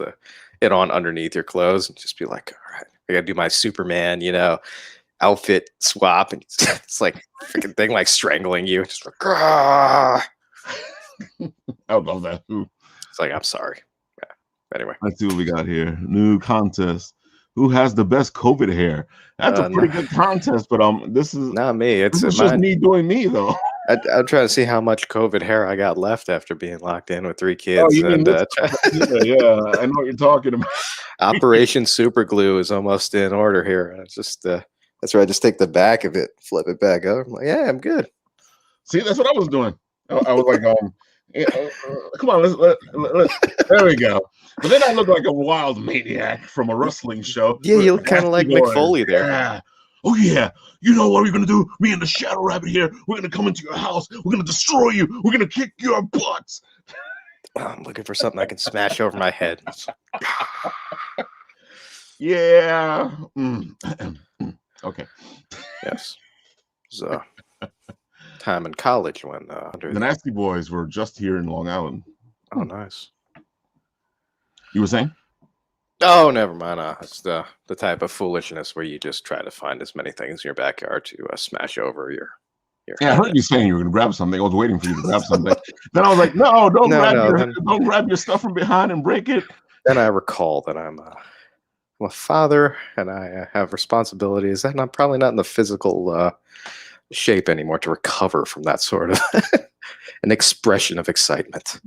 B: it on underneath your clothes and just be like, all right, I gotta do my Superman, outfit swap, and it's like freaking thing like strangling you. Just like,
A: I would love that.
B: It's like, I'm sorry. Yeah. Anyway,
A: let's see what we got here. New contest. Who has the best COVID hair? That's a pretty good contest, but this is
B: not me. It's
A: just me doing me though.
B: I'm trying to see how much COVID hair I got left after being locked in with 3 kids.
A: Oh, you mean this? Yeah, I know what you're talking about.
B: Operation Super Glue is almost in order here. It's just that's where I just take the back of it, flip it back up. I'm like, yeah, I'm good.
A: See, that's what I was doing. I was like, come on, let's there we go. But then I look like a wild maniac from a wrestling show.
B: Yeah, you look kind of like Mick Foley there.
A: Yeah. Oh yeah, you know what we're gonna do? Me and the ShadowRabbit here. We're gonna come into your house. We're gonna destroy you. We're gonna kick your butts.
B: I'm looking for something I can smash over my head.
A: Yeah. Okay.
B: Yes. So time in college when
A: the Nasty Boys were just here in Long Island.
B: Oh, nice.
A: You were saying?
B: Oh, never mind. It's the type of foolishness where you just try to find as many things in your backyard to smash over your
A: Yeah, I heard you saying you were going to grab something. I was waiting for you to grab something. Then I was like, no, don't grab your stuff from behind and break it.
B: Then I recall that I'm a father and I have responsibilities, and I'm probably not in the physical shape anymore to recover from that sort of an expression of excitement.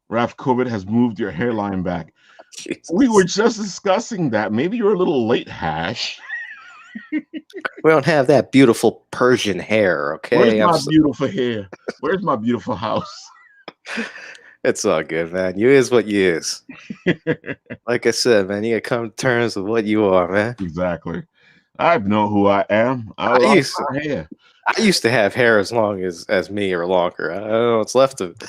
A: Ralph, COVID has moved your hairline back. Jesus. We were just discussing that. Maybe you're a little late, Hash.
B: We don't have that beautiful Persian hair, okay?
A: Where's my beautiful hair? Where's my beautiful house?
B: It's all good, man. You is what you is. Like I said, man, you gotta come to terms with what you are, man.
A: Exactly. I know who I am. I lost my hair.
B: I used to have hair as long as me or longer. I don't know what's left of it.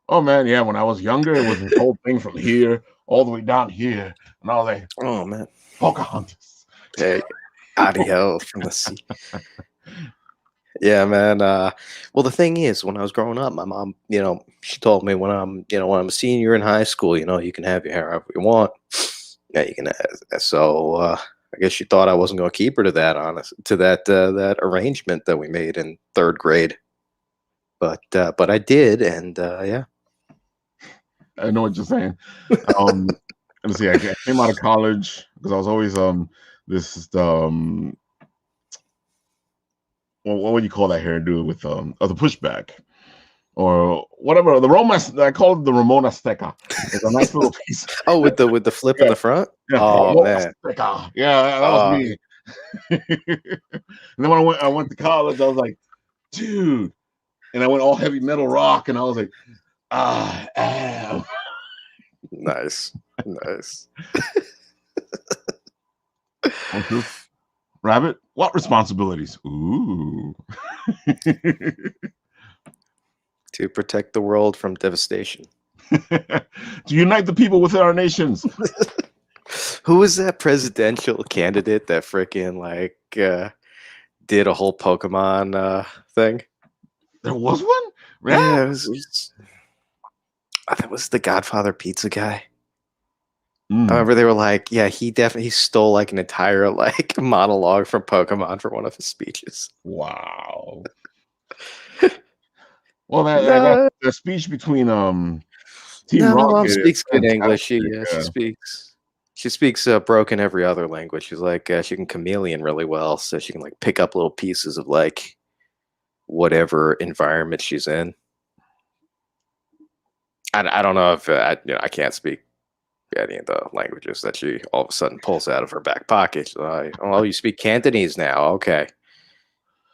A: Oh man, yeah. When I was younger, it was this whole thing from here all the way down here, and I was like,
B: "Oh man,
A: Pocahontas."
B: Hey, adios from the sea. Yeah, man. Well, the thing is, when I was growing up, my mom, she told me when I'm a senior in high school, you can have your hair however you want. Yeah, you can. So I guess she thought I wasn't going to keep her to that, that arrangement that we made in 3rd grade. But I did, and yeah.
A: I know what you're saying. Let's see. I came out of college because I was always what would you call that hairdo with the pushback or whatever, the Roma? I call it the Ramona Azteca. It's a nice little piece.
B: Oh, with the flip in the front.
A: Yeah,
B: oh man,
A: Azteca. Yeah, that was me. And then when I went to college, I was like, dude, and I went all heavy metal rock, and I was like, I am.
B: Nice.
A: Rabbit, what responsibilities? Ooh.
B: To protect the world from devastation.
A: To unite the people within our nations.
B: Who was that presidential candidate that freaking like did a whole Pokemon thing?
A: There was one?
B: Yeah, that was the Godfather pizza guy. I remember they were like, yeah, he stole like an entire like monologue from Pokemon for one of his speeches.
A: Wow. Well,
B: No,
A: that speech between Team
B: no, my mom
A: Rocket is
B: speaks good English.
A: fantastic.
B: She speaks broken every other language. She's like she can chameleon really well, so she can like pick up little pieces of like whatever environment she's in. I don't know if I can't speak any of the languages that she all of a sudden pulls out of her back pocket. She's like, oh, you speak Cantonese now? Okay,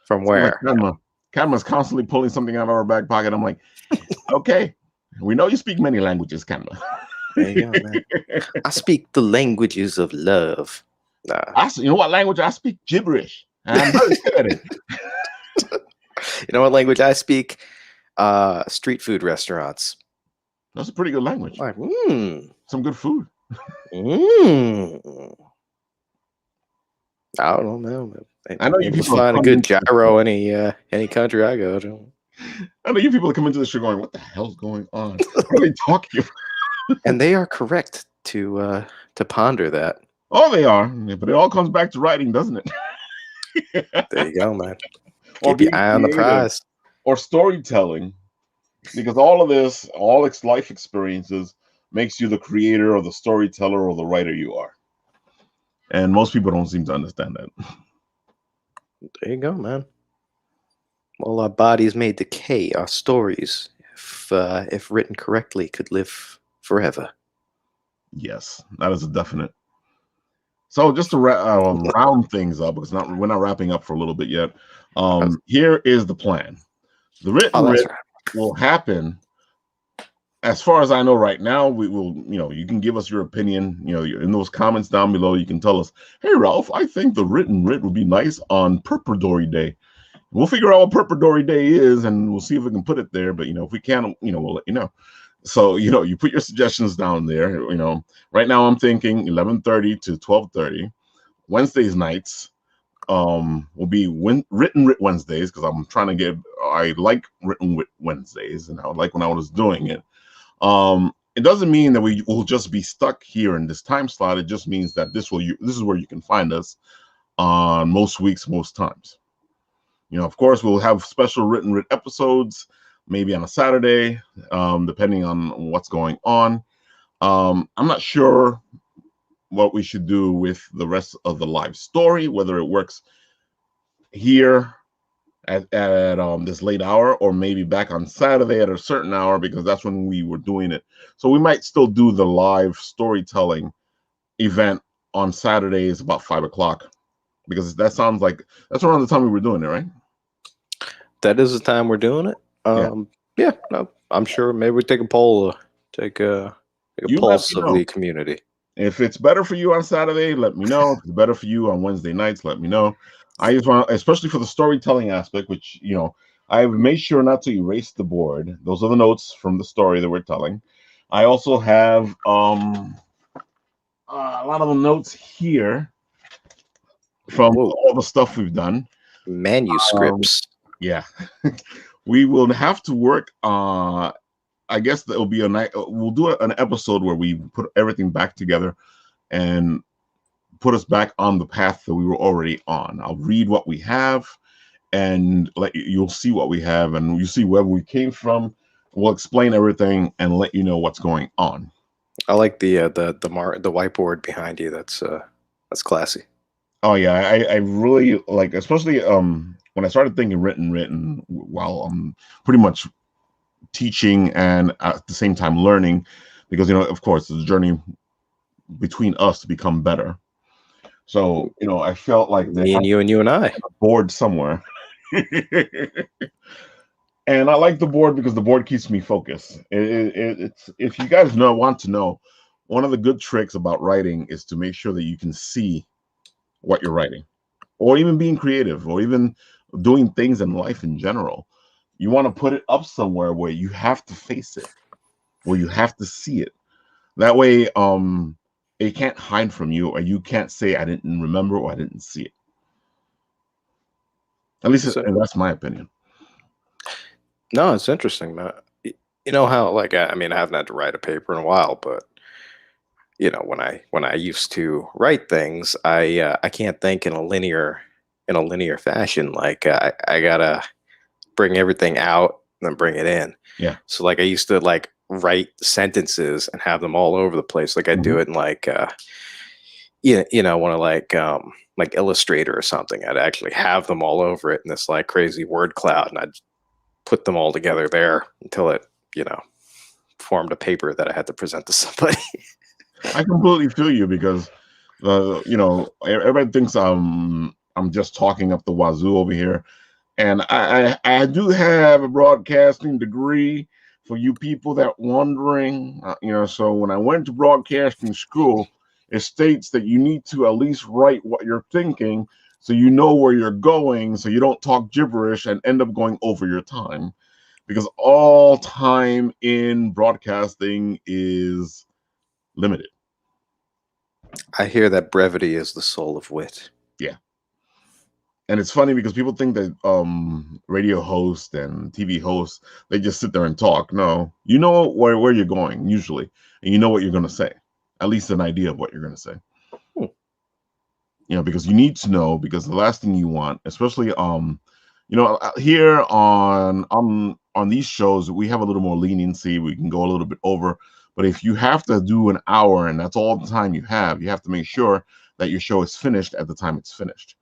B: from
A: Sounds like
B: where?
A: Kanma's constantly pulling something out of her back pocket. I'm like, okay, we know you speak many languages, Kanma.
B: There you go, man. I speak the languages of love. Nah.
A: You know what language I speak? Gibberish. I'm very good at it.
B: You know what language I speak? Street food restaurants.
A: That's a pretty good language.
B: Like,
A: some good food.
B: I don't know, man.
A: I know you people
B: find a good gyro any country I go to.
A: I know you people that come into the show going, "What the hell's going on? What are they talking about?"
B: And they are correct to ponder that.
A: Oh, they are, but it all comes back to writing, doesn't it?
B: There you go, man.
A: Or
B: keep your eye on the prize.
A: Or storytelling, because all of this, all its life experiences, makes you the creator or the storyteller or the writer you are. And most people don't seem to understand that.
B: There you go, man. Well, our bodies may decay, our stories, if written correctly, could live forever.
A: Yes, that is a definite. So just to round things up, because we're not wrapping up for a little bit yet. Here is the plan. The written writ will happen. As far as I know right now, we will, you can give us your opinion, in those comments down below. You can tell us, hey, Ralph, I think the written writ would be nice on Purpuratory Day. We'll figure out what Purpuratory Day is, and we'll see if we can put it there. But, if we can, we'll let you know. So, you put your suggestions down there. Right now I'm thinking 11:30 to 12:30. Wednesdays nights will be written writ Wednesdays, because I'm trying to I like written writ Wednesdays, and I would like when I was doing it. It doesn't mean that we will just be stuck here in this time slot. It just means that this is where you can find us on most weeks, most times. Of course, we'll have special written writ episodes, maybe on a Saturday, depending on what's going on. I'm not sure what we should do with the rest of the live story, whether it works here at this late hour, or maybe back on Saturday at a certain hour, because that's when we were doing it. So we might still do the live storytelling event on Saturdays about 5 o'clock, because that sounds like that's around the time we were doing it, right?
B: That is the time we're doing it. Yeah, no, I'm sure. Maybe we take a poll, take a pulse of the community.
A: If it's better for you on Saturday, let me know. If it's better for you on Wednesday nights, let me know. I just want, especially for the storytelling aspect, which, I've made sure not to erase the board. Those are the notes from the story that we're telling. I also have a lot of the notes here from all the stuff we've done.
B: Manuscripts.
A: Yeah. We will have to work. I guess that will be a night. We'll do an episode where we put everything back together and put us back on the path that we were already on. I'll read what we have, and you'll see what we have, and you see where we came from. We'll explain everything and let you know what's going on.
B: I like the whiteboard behind you. That's classy.
A: Oh yeah, I really like, especially when I started thinking written while I'm pretty much teaching and at the same time learning, because of course it's a journey between us to become better. So I felt like
B: me and you and I
A: board somewhere. And I like the board because the board keeps me focused. It's, if you guys want to know, one of the good tricks about writing is to make sure that you can see what you're writing, or even being creative, or even doing things in life in general. You want to put it up somewhere where you have to face it, where you have to see it. That way, it can't hide from you, or you can't say I didn't remember or I didn't see it. At least and that's my opinion.
B: No, it's interesting, man. You know how, like, I mean, I haven't had to write a paper in a while, but you know, when I used to write things, I can't think in a linear fashion. Like, I gotta bring everything out and then bring it in.
A: Yeah.
B: So like I used to like write sentences and have them all over the place. Like I do it in like you know, one of like Illustrator or something. I'd actually have them all over it in this like crazy word cloud, and I'd put them all together there until it, you know, formed a paper that I had to present to somebody.
A: I completely feel you, because you know, everybody thinks I'm just talking up the wazoo over here, and I do have a broadcasting degree, for you people that wondering. You know, so when I went to broadcasting school, it states that you need to at least write what you're thinking, so you know where you're going, so you don't talk gibberish and end up going over your time, because all time in broadcasting is limited.
B: I hear that brevity is the soul of wit.
A: Yeah. And it's funny because people think that radio hosts and TV hosts, they just sit there and talk. No, you know where you're going usually, and you know what you're going to say, at least an idea of what you're going to say. You know, because you need to know, because the last thing you want, especially you know, here on these shows, we have a little more leniency. We can go a little bit over, but if you have to do an hour and that's all the time you have to make sure that your show is finished at the time it's finished.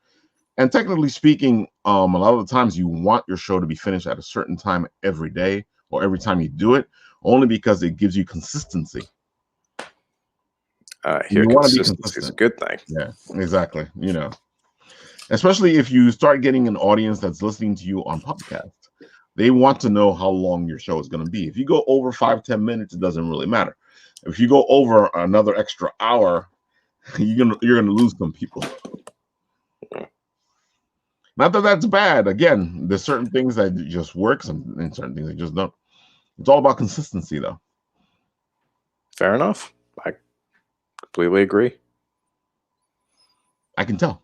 A: And technically speaking, a lot of the times you want your show to be finished at a certain time every day, or every time you do it, only because it gives you consistency.
B: Here, consistency is a good thing.
A: Yeah, exactly. You know, especially if you start getting an audience that's listening to you on podcast, they want to know how long your show is going to be. If you go over 5-10 minutes, it doesn't really matter. If you go over another extra hour, you're gonna lose some people. Not that that's bad. Again, there's certain things that just work, and certain things that just don't. It's all about consistency, though.
B: Fair enough. I completely agree.
A: I can tell.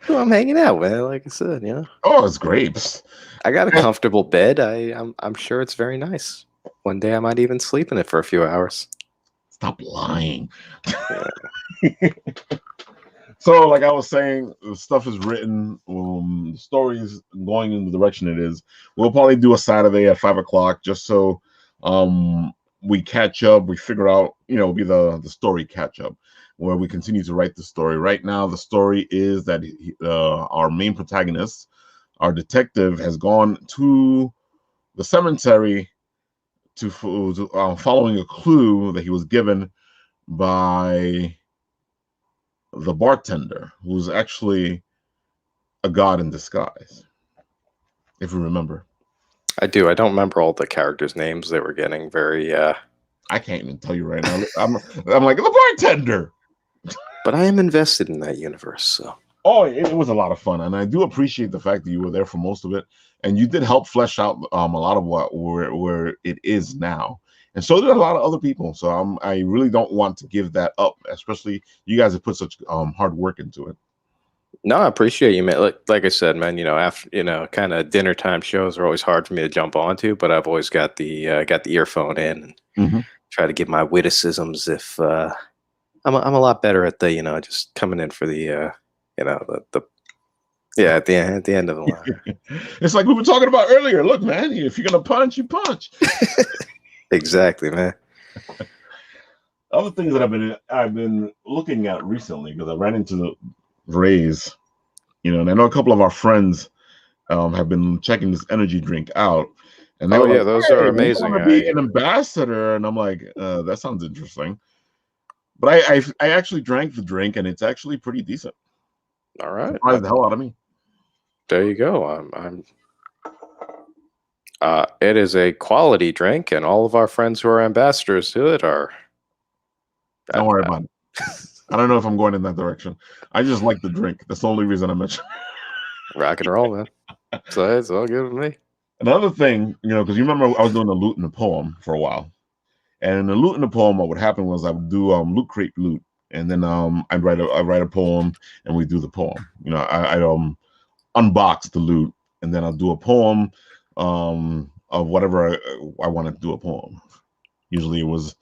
B: Well, I'm hanging out, man. Like I said, you know.
A: Oh, it's grapes.
B: I got a comfortable bed. I'm sure it's very nice. One day I might even sleep in it for a few hours.
A: Stop lying. So, like I was saying, the stuff is written. The story is going in the direction it is. We'll probably do a Saturday at 5 o'clock, just so we catch up. We figure out, you know, be the story catch up, where we continue to write the story. Right now, the story is that our main protagonist, our detective, has gone to the cemetery to following a clue that he was given by the bartender, who's actually a god in disguise, if you remember.
B: I do. I don't remember all the characters' names. They were getting very
A: I can't even tell you right now. I'm like, the bartender.
B: But I am invested in that universe, so.
A: Oh, it was a lot of fun, and I do appreciate the fact that you were there for most of it, and you did help flesh out a lot of where it is now, and so did a lot of other people. So I really don't want to give that up, especially you guys have put such hard work into it.
B: No, I appreciate you, man. Like I said, man, you know, after, you know, kind of dinner time shows are always hard for me to jump onto, but I've always got the earphone in and try to give my witticisms. If I'm a lot better at the, you know, just coming in for the you know, at the end of the line.
A: It's like we were talking about earlier. Look, man, if you're gonna punch, you punch.
B: Exactly, man.
A: Other things that I've been looking at recently, because I ran into the Rays, you know, and I know a couple of our friends have been checking this energy drink out, and they were like,
B: those are amazing.
A: Want to be an ambassador, and I'm like, that sounds interesting. But I actually drank the drink, and it's actually pretty decent.
B: All right,
A: surprised the hell out of me.
B: There you go. It is a quality drink, and all of our friends who are ambassadors to it are.
A: Don't worry about it. I don't know if I'm going in that direction. I just like the drink. That's the only reason I mentioned.
B: Rock and roll, man. So it's all good with me.
A: Another thing, you know, because you remember I was doing a lute and a poem for a while, And in the loot in the poem, what would happen was I would do loot crate loot, and then I'd write a poem, and we do the poem. I'd unbox the loot, and then I'll do a poem of whatever I wanted to do a poem. Usually it was,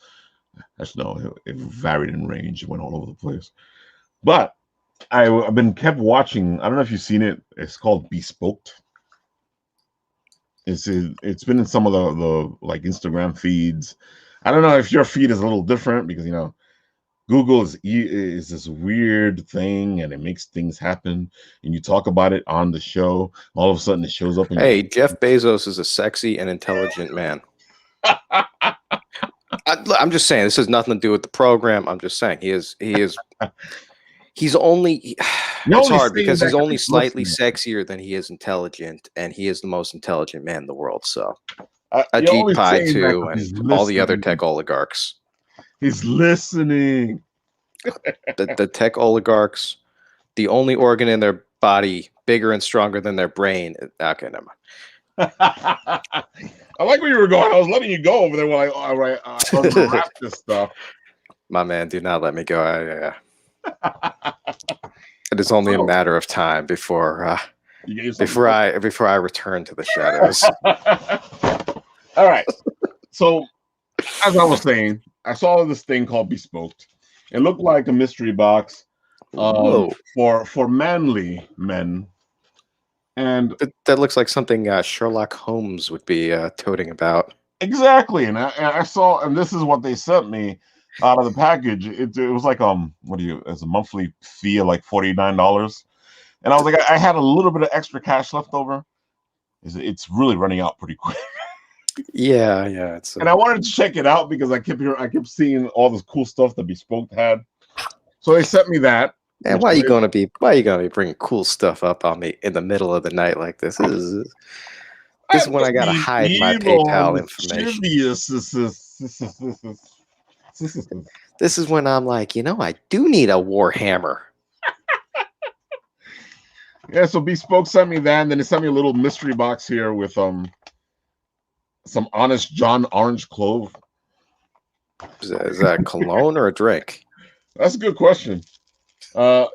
A: actually no, it varied in range. It went all over the place. But I've been kept watching. I don't know if you've seen it. It's called Bespoke. It's been in some of the like Instagram feeds. I don't know if your feed is a little different because Google is this weird thing, and it makes things happen. And you talk about it on the show, all of a sudden it shows up.
B: Hey, Jeff Bezos is a sexy and intelligent man. I'm just saying, this has nothing to do with the program. I'm just saying he's only. It's hard because he's only slightly sexier than he is intelligent, and he is the most intelligent man in the world. So, Ajit Pai too, and all the other tech oligarchs.
A: He's listening.
B: The tech oligarchs, the only organ in their body bigger and stronger than their brain. Okay, never mind.
A: I like where you were going. I was letting you go over there while I wrap this stuff.
B: My man, do not let me go. It is only a matter of time before I return to the shadows.
A: All right. So, as I was saying, I saw this thing called Bespoke. It looked like a mystery box for manly men. And
B: that looks like something Sherlock Holmes would be toting about.
A: Exactly. And I saw, and this is what they sent me out of the package. It was like it's a monthly fee of like $49. And I was like, I had a little bit of extra cash left over. It's really running out pretty quick.
B: Yeah.
A: And I wanted to check it out because I kept seeing all this cool stuff that Bespoke had. So they sent me that.
B: Man, why are you gonna be bringing cool stuff up on me in the middle of the night like this? This is when I gotta hide my PayPal information. This is when I'm like, I do need a Warhammer.
A: Yeah, so Bespoke sent me that, and then they sent me a little mystery box here with some Honest John orange clove.
B: Is that cologne or a drink?
A: That's a good question.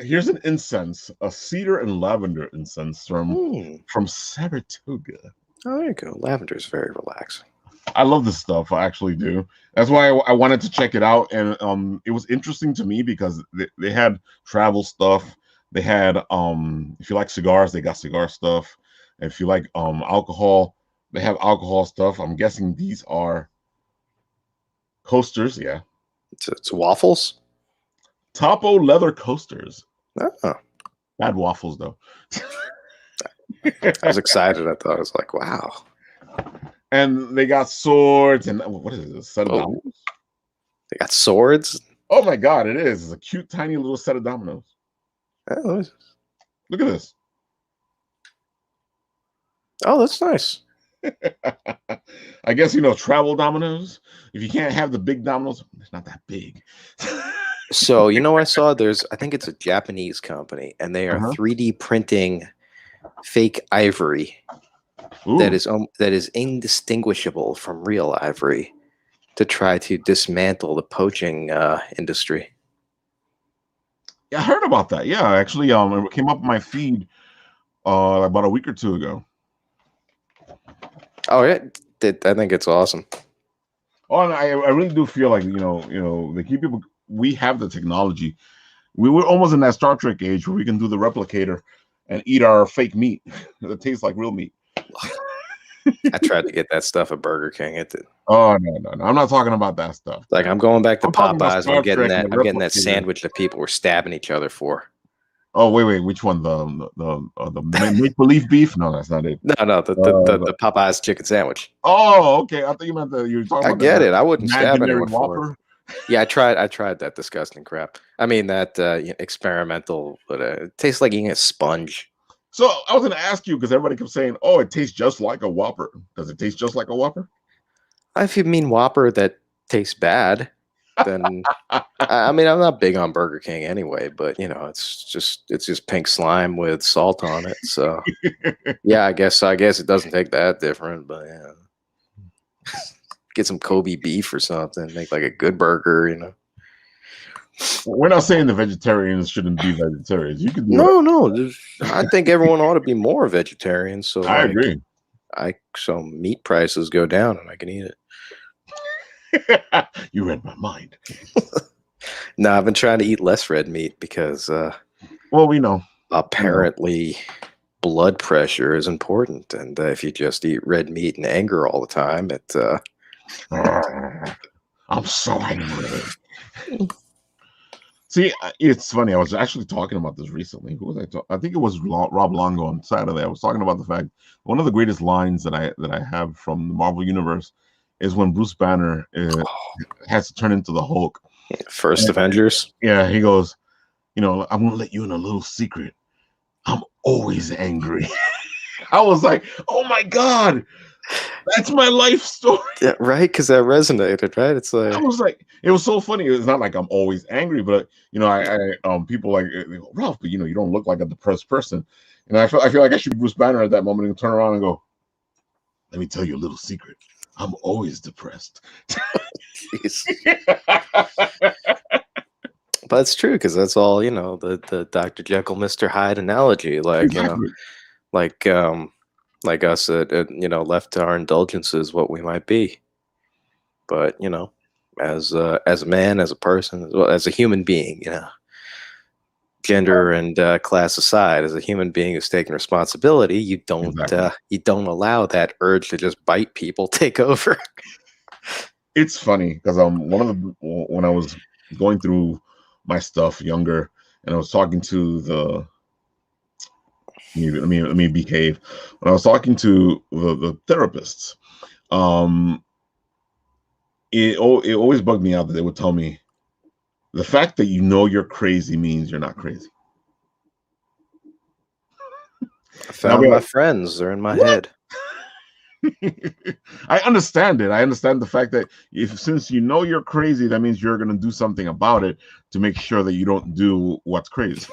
A: Here's an incense, a cedar and lavender incense from Saratoga.
B: Oh, there you go. Lavender is very relaxing.
A: I love this stuff. I actually do. That's why I wanted to check it out, and it was interesting to me because they had travel stuff. They had if you like cigars, they got cigar stuff. If you like alcohol, they have alcohol stuff. I'm guessing these are coasters. Yeah,
B: it's waffles.
A: Topo leather coasters.
B: Oh.
A: Bad waffles though.
B: I was excited. I was like, wow.
A: And they got swords and what is this? Set of dominoes?
B: They got swords?
A: Oh my god, it is. It's a cute tiny little set of dominoes.
B: Oh,
A: look at this.
B: Oh, that's nice.
A: I guess travel dominoes. If you can't have the big dominoes, it's not that big.
B: So I saw I think it's a Japanese company, and they are 3D printing fake ivory that is indistinguishable from real ivory to try to dismantle the poaching industry.
A: Yeah, I heard about that. Yeah, actually, it came up on my feed about a week or two ago.
B: Oh yeah, I think it's awesome.
A: Oh, and I really do feel like they keep people. We have the technology. We were almost in that Star Trek age where we can do the replicator and eat our fake meat that tastes like real meat.
B: I tried to get that stuff at Burger King. It did.
A: Oh no! I'm not talking about that stuff.
B: Like I'm going back to Popeyes. I'm getting that sandwich that people were stabbing each other for.
A: Oh wait, which one? The make believe beef? No, that's not it.
B: No, the Popeyes chicken sandwich.
A: Oh, okay. I thought you meant you were talking about.
B: I get it. I wouldn't stab anyone
A: Whopper.
B: for it. Yeah, I tried that disgusting crap. I mean that experimental, but it tastes like eating a sponge.
A: So I was going to ask you because everybody kept saying, "Oh, it tastes just like a Whopper." Does it taste just like a Whopper?
B: If you mean Whopper that tastes bad, then I mean I'm not big on Burger King anyway. But it's just pink slime with salt on it. So yeah, I guess it doesn't take that different. But yeah, get some Kobe beef or something. Make like a good burger, you know.
A: We're not saying the vegetarians shouldn't be vegetarians. You can do
B: No. I think everyone ought to be more vegetarian. So
A: I
B: like,
A: agree.
B: so meat prices go down and I can eat
A: it. You read my mind.
B: No, I've been trying to eat less red meat because
A: well, we know
B: apparently blood pressure is important, and if you just eat red meat and anger all the time, it
A: I'm so angry. See, it's funny. I was actually talking about this recently. Who was I talking? I think it was Rob Longo on Saturday. I was talking about the fact one of the greatest lines that I have from the Marvel Universe is when Bruce Banner has to turn into the Hulk.
B: First Avengers.
A: Yeah, he goes, I'm gonna let you in a little secret. I'm always angry. I was like, oh my God, that's my life story.
B: Yeah, right, because that resonated, right? It's like
A: I was like, it was so funny. It's not like I'm always angry, but I people like Ralph, but you don't look like a depressed person. And I feel like I should be Bruce Banner at that moment and turn around and go, let me tell you a little secret. I'm always depressed.
B: But it's true because that's all the Dr. Jekyll, Mr. Hyde analogy, like
A: exactly.
B: like us left to our indulgences, what we might be. But as a man, as a person, as well as a human being, gender and class aside, as a human being who's taking responsibility, you don't allow that urge to just bite people take over.
A: It's funny because when I was going through my stuff younger, and I was talking to let me behave. When I was talking to the therapists, it always bugged me out that they would tell me the fact that you're crazy means you're not crazy.
B: I found my friends; they're in my head.
A: I understand it. I understand the fact that since you're crazy, that means you're going to do something about it to make sure that you don't do what's crazy.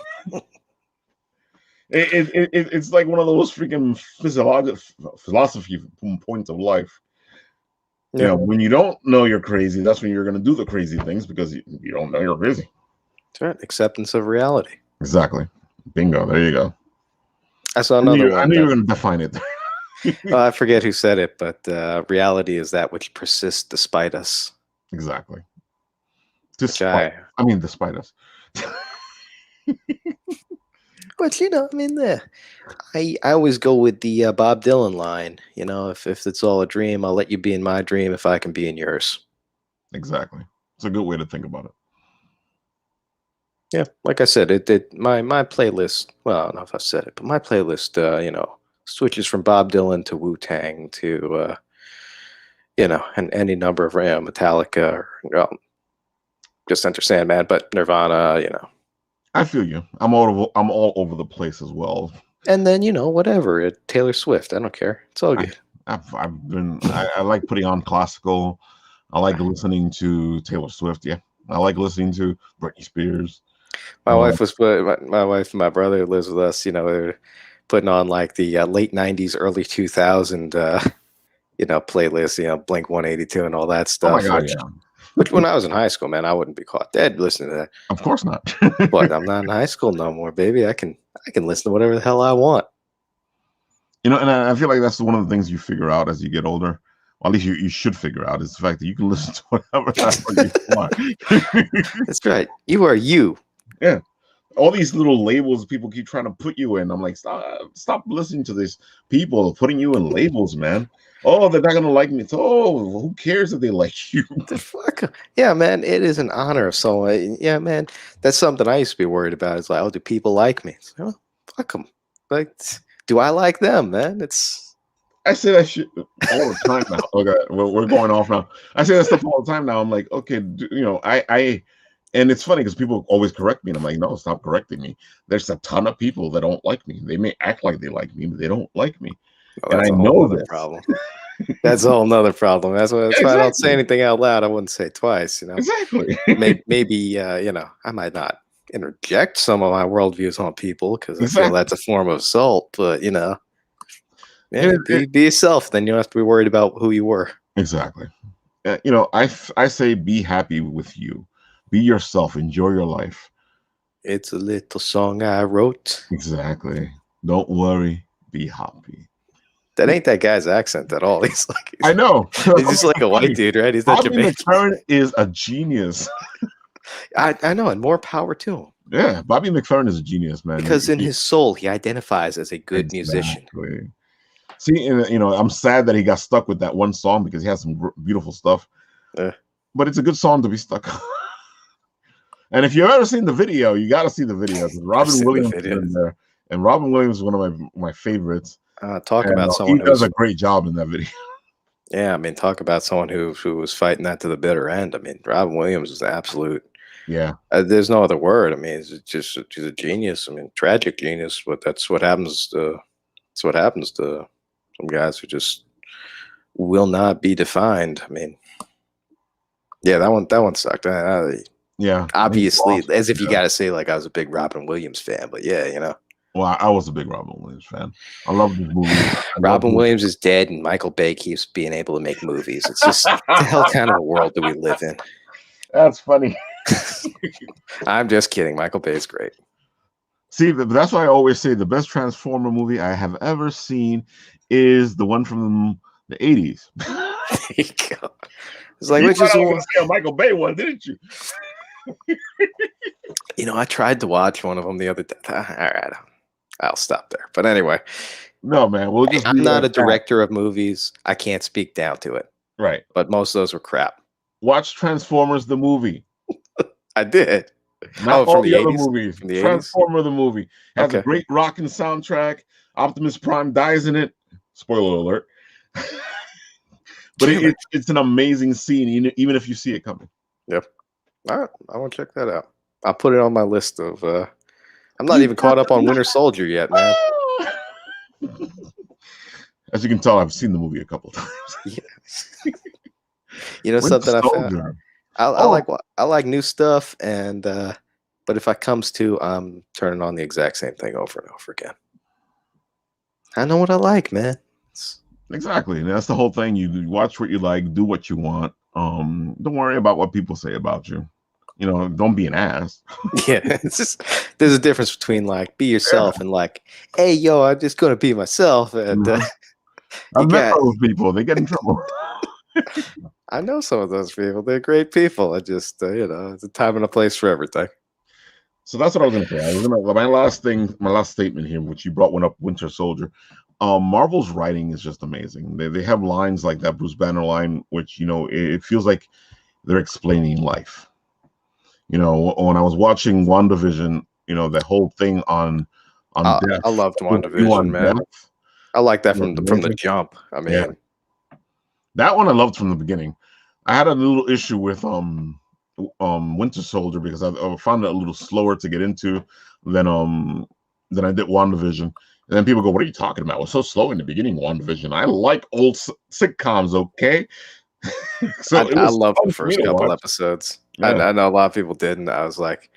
A: It's like one of those freaking philosophy points of life. Yeah. When you don't know you're crazy, that's when you're going to do the crazy things because you don't know you're crazy.
B: That's right. Acceptance of reality.
A: Exactly. Bingo. There you go.
B: I saw another one.
A: I knew you were going to define it.
B: I forget who said it, but reality is that which persists despite us.
A: Exactly. Despite us.
B: But I always go with the Bob Dylan line. If it's all a dream, I'll let you be in my dream if I can be in yours.
A: Exactly. It's a good way to think about it.
B: Yeah, like I said, my playlist. Well, I don't know if I said it, but my playlist, switches from Bob Dylan to Wu-Tang to, and any number of Metallica, or just Enter Sandman, but Nirvana,
A: I feel you. I'm all over the place as well.
B: And then whatever, Taylor Swift. I don't care. It's all good.
A: I like putting on classical. I like listening to Taylor Swift. Yeah, I like listening to Britney Spears.
B: My wife and my brother who lives with us. They were putting on like the late '90s, early 2000, playlist. Blink 182 and all that stuff.
A: Oh my God, yeah.
B: Which when I was in high school, man, I wouldn't be caught dead listening to that.
A: Of course not.
B: But I'm not in high school no more, baby. I can listen to whatever the hell I want.
A: And I feel like that's one of the things you figure out as you get older. Well, at least you should figure out is the fact that you can listen to whatever you want.
B: That's right. You are you.
A: Yeah. All these little labels people keep trying to put you in. I'm like, stop listening to these people putting you in labels, man. Oh, they're not gonna like me. Who cares if they like you?
B: The fuck? Yeah, man. It is an honor of someone. Yeah, man. That's something I used to be worried about. It's like, oh, do people like me? Like, fuck them. Like, do I like them, man?
A: I say that shit all the time now. Okay, we're going off now. I say that stuff all the time now. I'm like, okay, and it's funny because people always correct me, and I'm like, no, stop correcting me. There's a ton of people that don't like me. They may act like they like me, but they don't like me.
B: And I know this problem. That's a whole nother problem. That's why I don't say anything out loud. I wouldn't say it twice.
A: Exactly.
B: Maybe I might not interject some of my worldviews on people because I feel that's a form of assault. But be yourself. Then you don't have to be worried about who you were.
A: Exactly. I say be happy with you, be yourself, enjoy your life.
B: It's a little song I wrote.
A: Exactly. Don't worry, be happy.
B: That ain't that guy's accent at all. He's like,
A: I know.
B: he's just like a white dude, right? He's not
A: Bobby
B: Jamaican.
A: McFerrin is a genius.
B: I know, and more power to him.
A: Yeah, Bobby McFerrin is a genius, man.
B: Because in his soul, he identifies as a good musician.
A: Exactly. See, and, I'm sad that he got stuck with that one song because he has some beautiful stuff. But it's a good song to be stuck on. And if you've ever seen the video, you got to see the video. Robin Williams is in there, and Robin Williams is one of my favorites.
B: Talk about someone
A: he does a great job in that video.
B: Yeah, I mean, talk about someone who was fighting that to the bitter end. I mean, Robin Williams is absolute.
A: Yeah,
B: there's no other word. I mean, she's a genius. I mean, tragic genius. But that's what happens to. That's what happens to some guys who just will not be defined. I mean, yeah, that one sucked.
A: Yeah,
B: obviously, as if you got to say like I was a big Robin Williams fan, but yeah.
A: Well, I was a big Robin Williams fan. I love these movies.
B: Robin Williams is dead, and Michael Bay keeps being able to make movies. It's just the hell kind of a world do we live in?
A: That's funny.
B: I'm just kidding. Michael Bay is great.
A: See, that's why I always say the best Transformer movie I have ever seen is the one from the 80s.
B: There you go. It's like, which is
A: a Michael Bay one, didn't you?
B: I tried to watch one of them the other day. All right, I'll stop there. But anyway,
A: no, man,
B: I'm not a director of movies. I can't speak down to it.
A: Right,
B: but most of those were crap.
A: Watch Transformers the movie.
B: I did.
A: Not all
B: from
A: the other
B: 80s?
A: movies.
B: From the 80s?
A: Transformer the movie has a great rocking soundtrack. Optimus Prime dies in it. Spoiler alert. But it's an amazing scene, even if you see it coming.
B: Yep. All right, I want to check that out. I'll put it on my list of. I'm not even caught up on Winter Soldier yet, man.
A: As you can tell, I've seen the movie a couple times.
B: Yeah. Something I found. I like new stuff, and but if it comes to turning on the exact same thing over and over again, I know what I like, man.
A: Exactly, and that's the whole thing. You watch what you like, do what you want. Don't worry about what people say about you. Don't be an ass.
B: Yeah, it's just there's a difference between like be yourself and like, hey, yo, I'm just gonna be myself. And
A: I've met those people. They get in trouble.
B: I know some of those people. They're great people. I just, it's a time and a place for everything.
A: So that's what I was going to say. My last statement here, which you brought one up, Winter Soldier. Marvel's writing is just amazing. They have lines like that Bruce Banner line, which it feels like they're explaining life. When I was watching WandaVision, that whole thing on death.
B: I loved WandaVision, man. Death. I like that from the jump. I mean.
A: Yeah. That one I loved from the beginning. I had a little issue with Winter Soldier because I found it a little slower to get into than I did WandaVision. And then people go, "What are you talking about? It was so slow in the beginning, WandaVision." I like old sitcoms, okay?
B: So I loved the first couple episodes. Yeah. I know a lot of people didn't. I was like,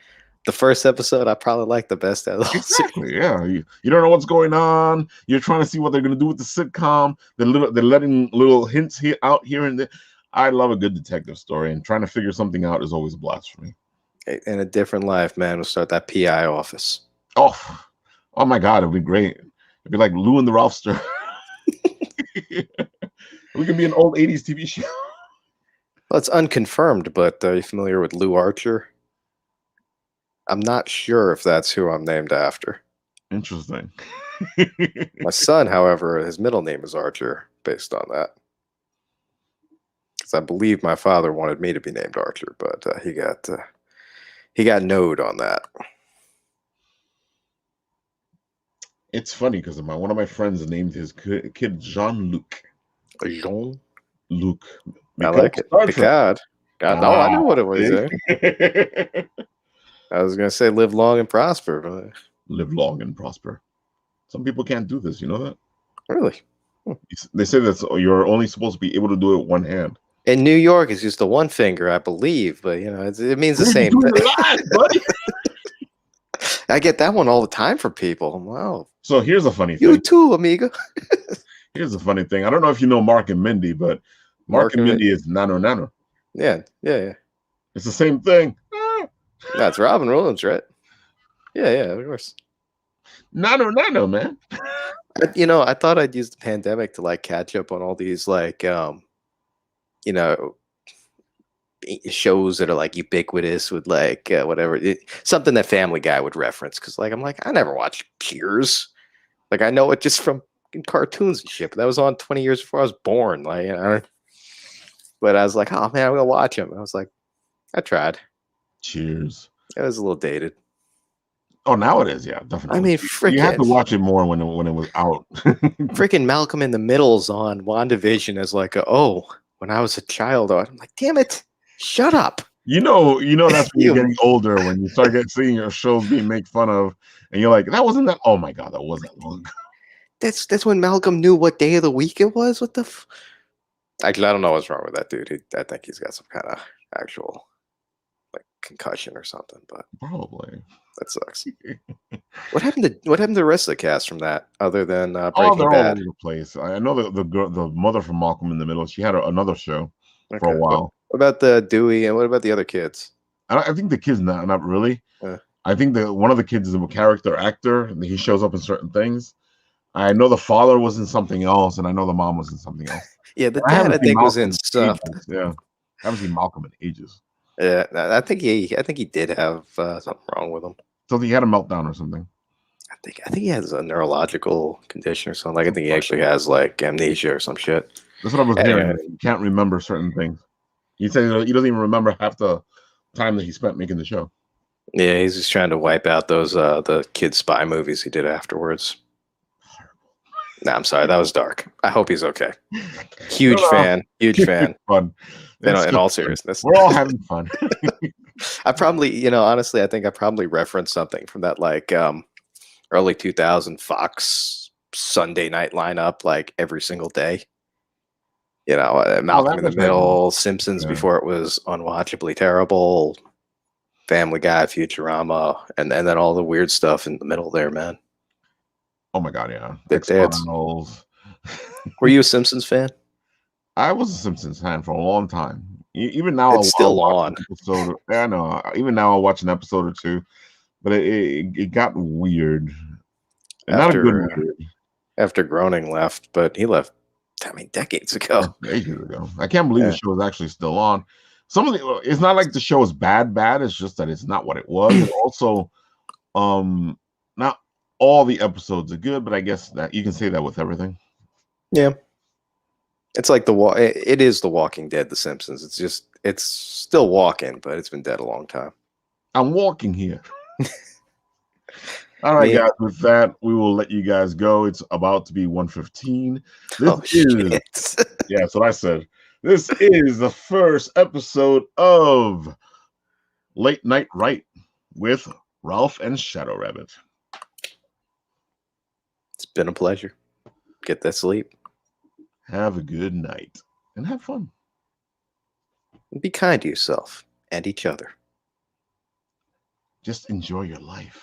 B: the first episode I probably liked the best out of the whole
A: series. Yeah, you don't know what's going on. You're trying to see what they're going to do with the sitcom. They're letting little hints out here and there. I love a good detective story, and trying to figure something out is always a blast for me.
B: In a different life, man, we'll start that PI office.
A: Oh my God, it'd be great. It'd be like Lou and the Ralphster. We could be an old 80s TV show.
B: Well, it's unconfirmed, but are you familiar with Lou Archer? I'm not sure if that's who I'm named after.
A: Interesting.
B: My son, however, his middle name is Archer, based on that. Because I believe my father wanted me to be named Archer, but he got no'd on that.
A: It's funny because one of my friends named his kid Jean-Luc. Jean-Luc.
B: I like it. God. No, I know what it was. I was going to say live long and prosper. But...
A: Live long and prosper. Some people can't do this. You know that?
B: Really?
A: They say that you're only supposed to be able to do it with one hand.
B: In New York, it's just the one finger, I believe. But, it means the same thing.
A: Buddy?
B: I get that one all the time from people. Wow.
A: So here's a funny thing.
B: You too, amigo.
A: Here's a funny thing. I don't know if you know Mark and Mindy, but Mark and Mindy is Nano Nano.
B: Yeah.
A: It's the same thing.
B: That's Robin Williams, right? Yeah, of course.
A: Nano Nano, man.
B: I thought I'd use the pandemic to like catch up on all these like shows that are like ubiquitous with like whatever something that Family Guy would reference, because like I'm like, I never watched Cheers. Like I know it just from cartoons and shit, but that was on 20 years before I was born. Like, but I was like, oh man, I'm gonna watch him. I was like, I tried.
A: Cheers.
B: It was a little dated.
A: Oh, now it is, yeah, definitely.
B: I mean,
A: you had to watch it more when it was out.
B: Freaking Malcolm in the Middle's on WandaVision as like when I was a child. I'm like, damn it, shut up.
A: You know that's when you're getting older, when you start seeing your shows being made fun of, and you're like, that wasn't that. Oh my god, that wasn't long ago.
B: That's when Malcolm knew what day of the week it was. What the? Actually, I don't know what's wrong with that dude. I think he's got some kind of actual like concussion or something. But
A: probably
B: that sucks. What happened to the rest of the cast from that, other than Breaking
A: they're
B: Bad?
A: all over the place. I know the girl, the mother from Malcolm in the Middle. She had another show for a while.
B: What about the Dewey, and what about the other kids?
A: I think the kids not really. I think that one of the kids is a character actor. He shows up in certain things. I know the father was in something else, and I know the mom was in something else.
B: Yeah, the dad I think was in stuff.
A: Yeah, I haven't seen Malcolm in ages.
B: Yeah, I think he did have something wrong with him.
A: So he had a meltdown or something.
B: I think he has a neurological condition or something. Like I think he actually has like amnesia or some shit.
A: That's what I was hearing. He can't remember certain things. He said he doesn't even remember half the time that he spent making the show.
B: Yeah, he's just trying to wipe out those the kid spy movies he did afterwards. Nah, I'm sorry, that was dark. I hope he's okay. Huge fan.
A: Fun.
B: In all seriousness,
A: we're all having fun.
B: I probably, honestly, I think I probably referenced something from that like early 2000 Fox Sunday night lineup, like every single day. Malcolm in the Middle, Simpsons before it was unwatchably terrible, Family Guy, Futurama, and then all the weird stuff in the middle there, man.
A: Oh my god, yeah.
B: Were you a Simpsons fan?
A: I was a Simpsons fan for a long time. Even now,
B: it's still on.
A: I know. Even now, I'll watch an episode or two, but it got weird.
B: Not a good weird. After Groening left, but he left, decades ago.
A: Ages ago. I can't believe the show is actually still on. It's not like the show is bad. It's just that it's not what it was. And also, not all the episodes are good, but I guess that you can say that with everything.
B: Yeah. It's like it is The Walking Dead, The Simpsons. It's still walking, but it's been dead a long time.
A: I'm walking here. All right, guys. With that, we will let you guys go. It's about to be 1:15. Yeah, that's what I said. This is the first episode of Late Night Write with Ralph and ShadowRabbit.
B: It's been a pleasure. Get that sleep.
A: Have a good night and have fun.
B: And be kind to yourself and each other.
A: Just enjoy your life.